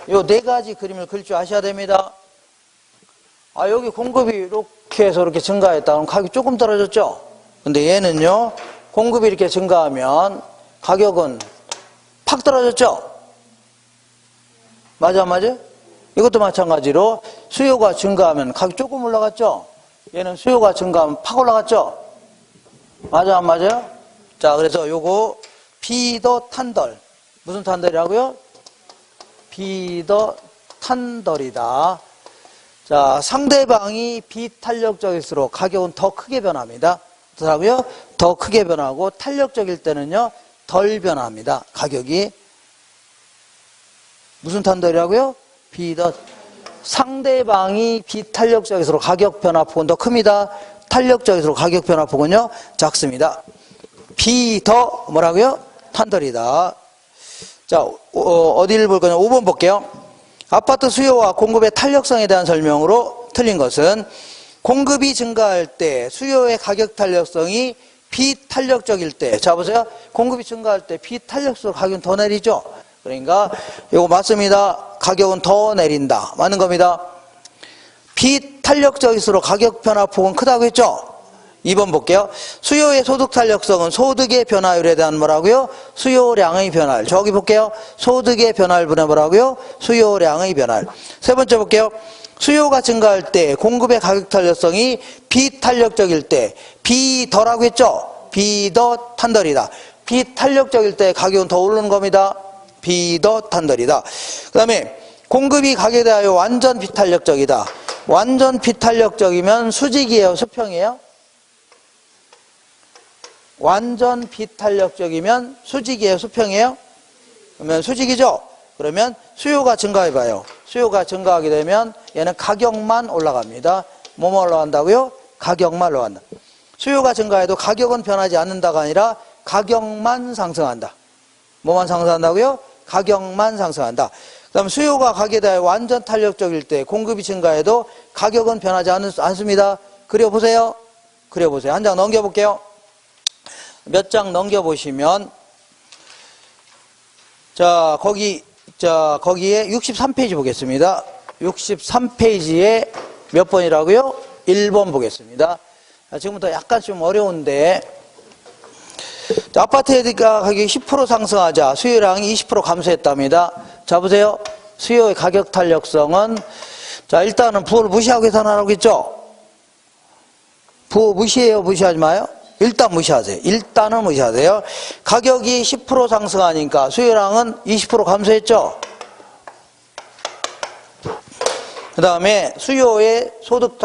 A: 요 네 가지 그림을 그릴 줄 아셔야 됩니다. 여기 공급이 이렇게 해서 이렇게 증가했다. 그럼 가격이 조금 떨어졌죠? 근데 얘는요, 공급이 이렇게 증가하면 가격은 팍 떨어졌죠? 맞아? 이것도 마찬가지로 수요가 증가하면 가격이 조금 올라갔죠? 얘는 수요가 증가하면 팍 올라갔죠? 맞아, 안 맞아요? 자, 그래서 요거 비더 탄덜. 무슨 탄덜이라고요? 비더 탄덜이다. 자, 상대방이 비탄력적일수록 가격은 더 크게 변합니다. 어떠라고요? 더 크게 변하고 탄력적일 때는요, 덜 변합니다. 가격이. 무슨 탄덜이라고요? 상대방이 비탄력적일수록 가격 변화폭은 더 큽니다. 탄력적일수록 가격 변화폭은요, 작습니다. 더 뭐라고요? 탄덜이다. 자, 어디를 볼 거냐? 5번 볼게요. 아파트 수요와 공급의 탄력성에 대한 설명으로 틀린 것은 공급이 증가할 때 수요의 가격 탄력성이 비탄력적일 때. 자, 보세요. 공급이 증가할 때 비탄력성으로 가격은 더 내리죠? 그러니까 이거 맞습니다. 가격은 더 내린다. 맞는 겁니다. 비탄력적일수록 가격 변화폭은 크다고 했죠? 2번 볼게요. 수요의 소득 탄력성은 소득의 변화율에 대한 뭐라고요? 수요량의 변화율. 저기 볼게요. 소득의 변화율분의 뭐라고요? 수요량의 변화율. 세 번째 볼게요. 수요가 증가할 때 공급의 가격 탄력성이 비탄력적일 때 비더라고 했죠? 비더 탄덜이다. 비탄력적일 때 가격은 더 오르는 겁니다. 비더 탄덜이다. 그 다음에 공급이 가격에 대하여 완전 비탄력적이다. 완전 비탄력적이면 수직이에요? 수평이에요? 완전 비탄력적이면 수직이에요? 수평이에요? 그러면 수직이죠? 그러면 수요가 증가해봐요. 수요가 증가하게 되면 얘는 가격만 올라갑니다. 뭐만 올라간다고요? 가격만 올라간다. 수요가 증가해도 가격은 변하지 않는다가 아니라 가격만 상승한다. 뭐만 상승한다고요? 가격만 상승한다. 그 다음 수요가 가격에 대해 완전 탄력적일 때 공급이 증가해도 가격은 변하지 않습니다. 그려보세요. 그려보세요. 한 장 넘겨볼게요. 몇 장 넘겨보시면 거기에 63페이지 보겠습니다. 63페이지에 몇 번이라고요? 1번 보겠습니다. 지금부터 약간 좀 어려운데 아파트 가격이 10% 상승하자 수요량이 20% 감소했답니다. 자, 보세요. 수요의 가격 탄력성은 일단은 부호를 무시하고 계산하라고 했죠? 부호 무시해요? 무시하지 마요? 일단 무시하세요. 일단은 무시하세요. 가격이 10% 상승하니까 수요량은 20% 감소했죠? 그 다음에 수요의 소득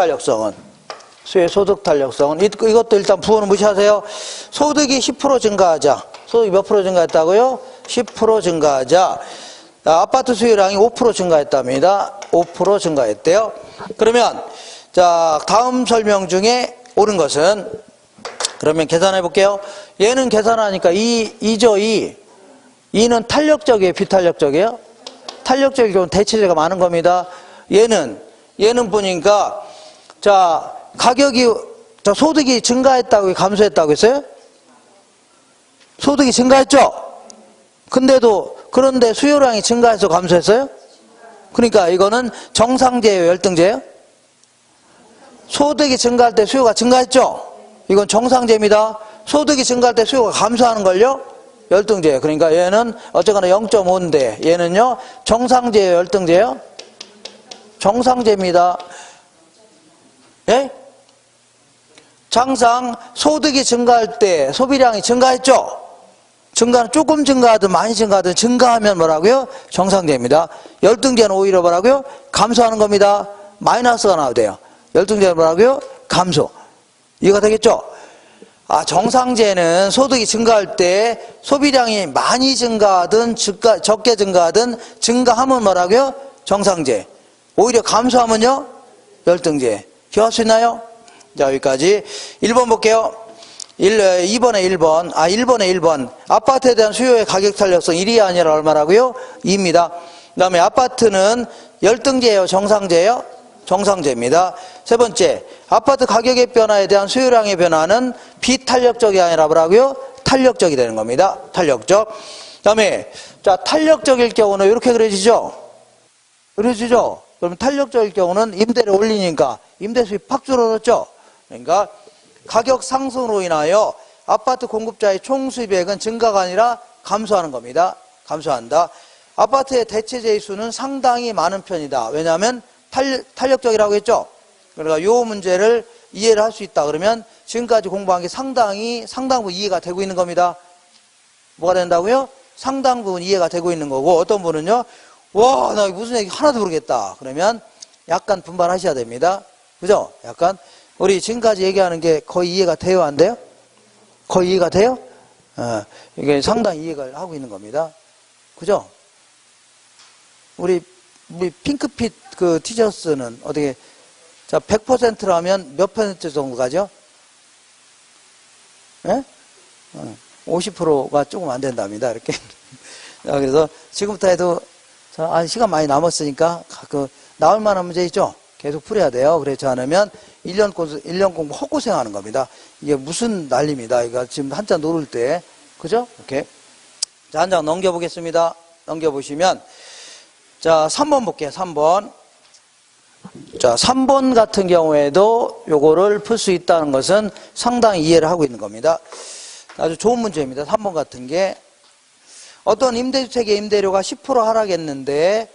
A: 탄력성은 이것도 일단 부호는 무시하세요. 소득이 10% 증가하자. 소득이 몇 프로 증가했다고요? 10% 증가하자. 아파트 수요량이 5% 증가했답니다. 5% 증가했대요. 그러면 다음 설명 중에 옳은 것은 그러면 계산해 볼게요. 얘는 계산하니까 2는 탄력적이에요? 비탄력적이에요? 탄력적일 경우는 대체제가 많은 겁니다. 얘는 보니까 가격이 소득이 증가했다고 감소했다고 했어요? 소득이 증가했죠? 그런데 수요량이 증가해서 감소했어요? 그러니까 이거는 정상제예요? 열등제예요? 소득이 증가할 때 수요가 증가했죠? 이건 정상제입니다. 소득이 증가할 때 수요가 감소하는 걸요? 열등제예요. 그러니까 얘는 어쨌거나 0.5인데 얘는요 정상제예요? 열등제예요? 정상제입니다. 예? 항상 소득이 증가할 때 소비량이 증가했죠? 조금 증가하든 많이 증가하든 증가하면 뭐라고요? 정상제입니다. 열등제는 오히려 뭐라고요? 감소하는 겁니다. 마이너스가 나와도 돼요. 열등제는 뭐라고요? 감소. 이해가 되겠죠? 정상제는 소득이 증가할 때 소비량이 많이 증가하든 적게 증가하든 증가하면 뭐라고요? 정상제. 오히려 감소하면요? 열등제. 기억할 수 있나요? 자, 여기까지. 1번 볼게요. 2번에 1번. 1번에 1번. 아파트에 대한 수요의 가격 탄력성 1이 아니라 얼마라고요? 2입니다. 그 다음에 아파트는 열등제예요? 정상제예요? 정상제입니다. 세 번째, 아파트 가격의 변화에 대한 수요량의 변화는 비탄력적이 아니라 뭐라고요? 탄력적이 되는 겁니다. 탄력적. 그 다음에 탄력적일 경우는 이렇게 그려지죠? 그러면 탄력적일 경우는 임대를 올리니까 임대수입 팍 줄어들었죠? 그러니까 가격 상승으로 인하여 아파트 공급자의 총 수입액은 증가가 아니라 감소하는 겁니다. 감소한다. 아파트의 대체제의 수는 상당히 많은 편이다. 왜냐하면 탄력적이라고 했죠? 그러니까 이 문제를 이해를 할 수 있다. 그러면 지금까지 공부한 게 상당 부분 이해가 되고 있는 겁니다. 뭐가 된다고요? 상당 부분 이해가 되고 있는 거고, 어떤 분은요, 와, 나 무슨 얘기 하나도 모르겠다. 그러면 약간 분발하셔야 됩니다. 그죠? 약간 우리 지금까지 얘기하는 게 거의 이해가 돼요? 안 돼요? 거의 이해가 돼요? 이게 상당히 이해가 하고 있는 겁니다. 그죠? 우리 핑크빛 그 티셔츠는 어떻게, 자, 100%라면 몇 퍼센트 정도 가죠? 예? 50%가 조금 안 된답니다. 이렇게. 그래서 지금부터 해도, 시간 많이 남았으니까, 나올 만한 문제 있죠? 계속 풀어야 돼요. 그렇지 않으면 1년 공부 헛고생 하는 겁니다. 이게 무슨 난리입니다. 이거 지금 한자 노를 때. 그죠? 이렇게. 자, 한 장 넘겨보겠습니다. 넘겨보시면, 자, 3번 볼게요. 3번. 자, 3번 같은 경우에도 요거를 풀 수 있다는 것은 상당히 이해를 하고 있는 겁니다. 아주 좋은 문제입니다. 3번 같은 게. 어떤 임대주택의 임대료가 10% 하락했는데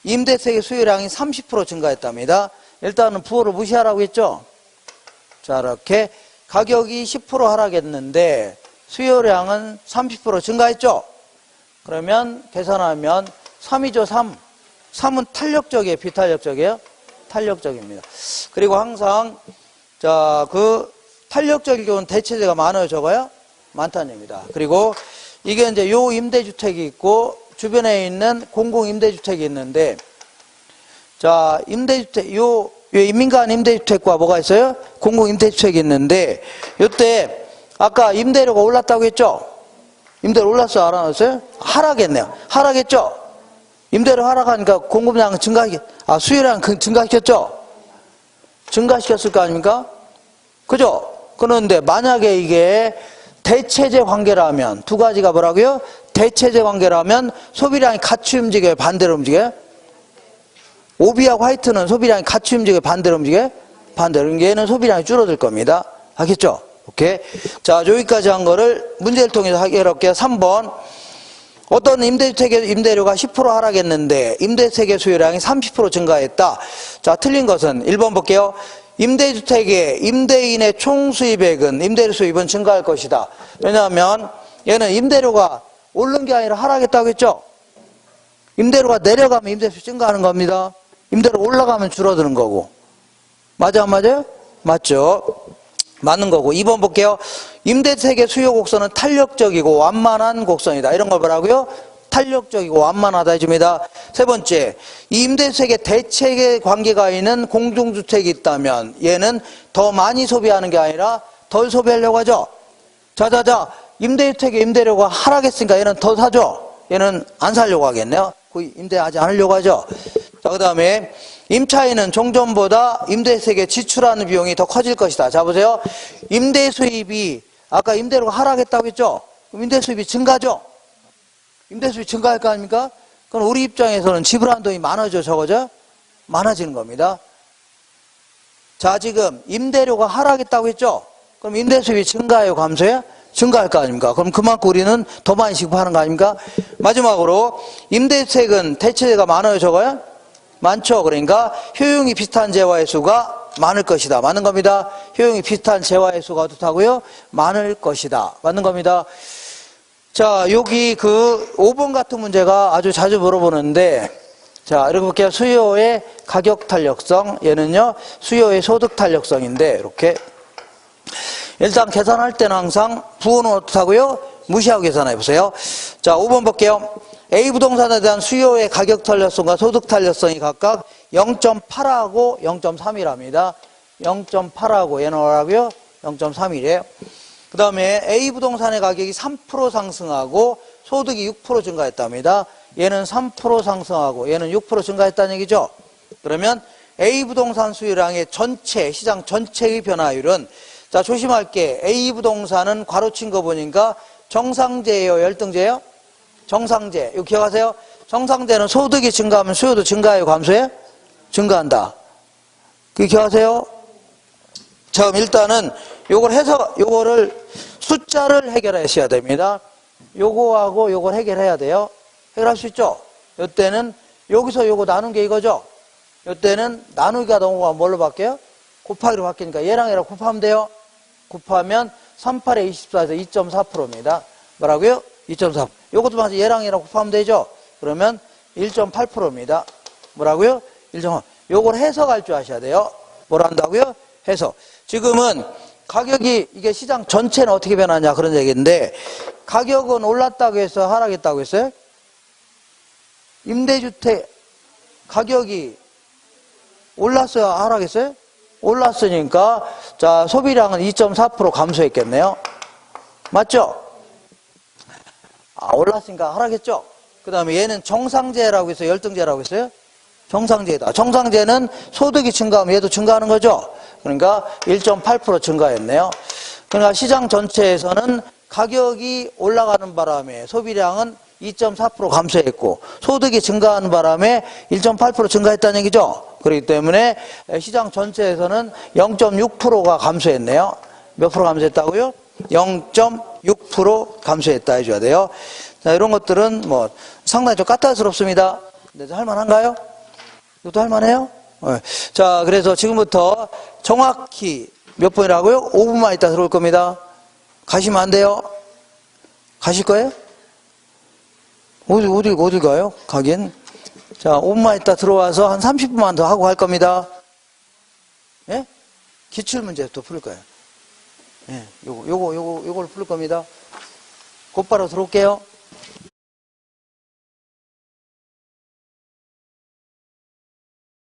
A: 임대택의 수요량이 30% 증가했답니다. 일단은 부호를 무시하라고 했죠. 자, 이렇게 가격이 10% 하락했는데 수요량은 30% 증가했죠. 그러면 계산하면 3이죠. 3은 탄력적이에요, 비탄력적이에요? 탄력적입니다. 그리고 항상 자, 그 탄력적일 경우는 대체재가 많아요, 적어요? 많다는 얘기입니다. 그리고 이게 이제 요 임대주택이 있고 주변에 있는 공공임대주택이 있는데, 자, 임대주택, 요 민간 임대주택과 뭐가 있어요? 공공임대주택이 있는데, 요때 아까 임대료가 올랐다고 했죠? 임대료 올랐어요? 안 올랐어요? 하락했네요. 하락했죠? 임대료 하락하니까 공급량은 수요량 증가시켰죠? 증가시켰을 거 아닙니까? 그죠? 그런데 만약에 이게 대체재 관계라면, 두 가지가 뭐라고요? 대체재 관계라면 소비량이 같이 움직여요? 반대로 움직여요? 오비하고 화이트는 소비량이 같이 움직여요? 반대로 움직여요? 반대로. 얘는 소비량이 줄어들 겁니다. 알겠죠? 오케이. 자, 여기까지 한 거를 문제를 통해서 해결할게요. 3번. 어떤 임대주택의 임대료가 10% 하락했는데 임대세계 수요량이 30% 증가했다. 자, 틀린 것은 1번 볼게요. 임대주택의 임대인의 총 수입액은, 임대료 수입은 증가할 것이다. 왜냐하면 얘는 임대료가 오른 게 아니라 하락했다고 했죠. 임대료가 내려가면 임대수 증가하는 겁니다. 임대료 올라가면 줄어드는 거고. 맞아, 안 맞아요? 맞죠? 맞는 거고. 2번 볼게요. 임대세계 수요 곡선은 탄력적이고 완만한 곡선이다. 이런 걸 뭐라고요? 탄력적이고 완만하다 해줍니다. 세 번째, 이 임대주택의 대체의 관계가 있는 공동주택이 있다면 얘는 더 많이 소비하는 게 아니라 덜 소비하려고 하죠. 자자자, 임대주택의 임대료가 하락했으니까 얘는 더 사죠. 얘는 안 사려고 하겠네요. 거의 임대하지 않으려고 하죠. 자, 그 다음에 임차인은 종전보다 임대세에 지출하는 비용이 더 커질 것이다. 자, 보세요. 임대 수입이 아까 임대료가 하락했다고 했죠. 그럼 임대 수입이 증가죠. 임대 수입이 증가할 거 아닙니까? 그럼 우리 입장에서는 지불하는 돈이 많아져, 적어져? 많아지는 겁니다. 자, 지금 임대료가 하락했다고 했죠. 그럼 임대 수입이 증가해요, 감소해요? 증가할 거 아닙니까? 그럼 그만큼 우리는 더 많이 지급하는 거 아닙니까? 마지막으로 임대주택은 대체재가 많아요, 적어요? 많죠. 그러니까 효용이 비슷한 재화의 수가 많을 것이다. 맞는 겁니다. 효용이 비슷한 재화의 수가 어떻다고요? 많을 것이다. 맞는 겁니다. 자, 여기 그 5번 같은 문제가 아주 자주 물어보는데, 자, 이렇게 볼게요. 수요의 가격 탄력성, 얘는요 수요의 소득 탄력성인데, 이렇게 일단 계산할 때는 항상 부호는 어떻다고요? 무시하고 계산해 보세요. 자, 5번 볼게요. A 부동산에 대한 수요의 가격 탄력성과 소득 탄력성이 각각 0.8하고 0.3이랍니다. 0.8하고 얘는 뭐라고요? 0.3이래요. 그 다음에 A 부동산의 가격이 3% 상승하고 소득이 6% 증가했답니다. 얘는 3% 상승하고 얘는 6% 증가했다는 얘기죠. 그러면 A 부동산 수요량의 전체, 시장 전체의 변화율은, 자, 조심할 게, A 부동산은 괄호친 거 보니까 정상제예요, 열등제예요? 정상제. 이거 기억하세요? 정상제는 소득이 증가하면 수요도 증가해요, 감소해요? 증가한다. 그거 기억하세요? 자, 그럼 일단은 요거를 숫자를 해결하셔야 됩니다. 요거하고 요걸 해결해야 돼요. 해결할 수 있죠? 요때는 여기서 요거 나눈 게 이거죠? 요때는 나누기가 넘어가면 뭘로 바뀌어요? 곱하기로 바뀌니까 얘랑 얘랑 곱하면 돼요. 곱하면 38에 24에서 2.4%입니다. 뭐라고요? 2.4%. 요것도 마찬가지 얘랑 얘랑 곱하면 되죠? 그러면 1.8%입니다. 뭐라고요? 1.8%. 요걸 해석할 줄 아셔야 돼요. 뭘 한다고요? 해석. 지금은 가격이 이게 시장 전체는 어떻게 변하냐 그런 얘기인데 가격은 올랐다고 해서 하락했다고 했어요? 임대주택 가격이 올랐어요? 하락했어요? 올랐으니까 자 소비량은 2.4% 감소했겠네요. 맞죠? 올랐으니까 하락했죠? 그 다음에 얘는 정상재라고 해서 열등재라고 했어요? 정상재다. 정상재는 소득이 증가하면 얘도 증가하는 거죠? 그러니까 1.8% 증가했네요. 그러니까 시장 전체에서는 가격이 올라가는 바람에 소비량은 2.4% 감소했고 소득이 증가하는 바람에 1.8% 증가했다는 얘기죠. 그렇기 때문에 시장 전체에서는 0.6%가 감소했네요. 몇 프로 감소했다고요? 0.6% 감소했다 해줘야 돼요. 자, 이런 것들은 뭐 상당히 좀 까탈스럽습니다. 근데 할만한가요? 이것도 할만해요? 네. 자, 그래서 지금부터 정확히 몇 분이라고요? 5분만 있다 들어올 겁니다. 가시면 안 돼요? 가실 거예요? 어디 가요? 가긴. 자, 5분만 있다 들어와서 한 30분만 더 하고 갈 겁니다. 예? 기출문제부터 풀 거예요. 예, 요걸 풀 겁니다. 곧바로 들어올게요.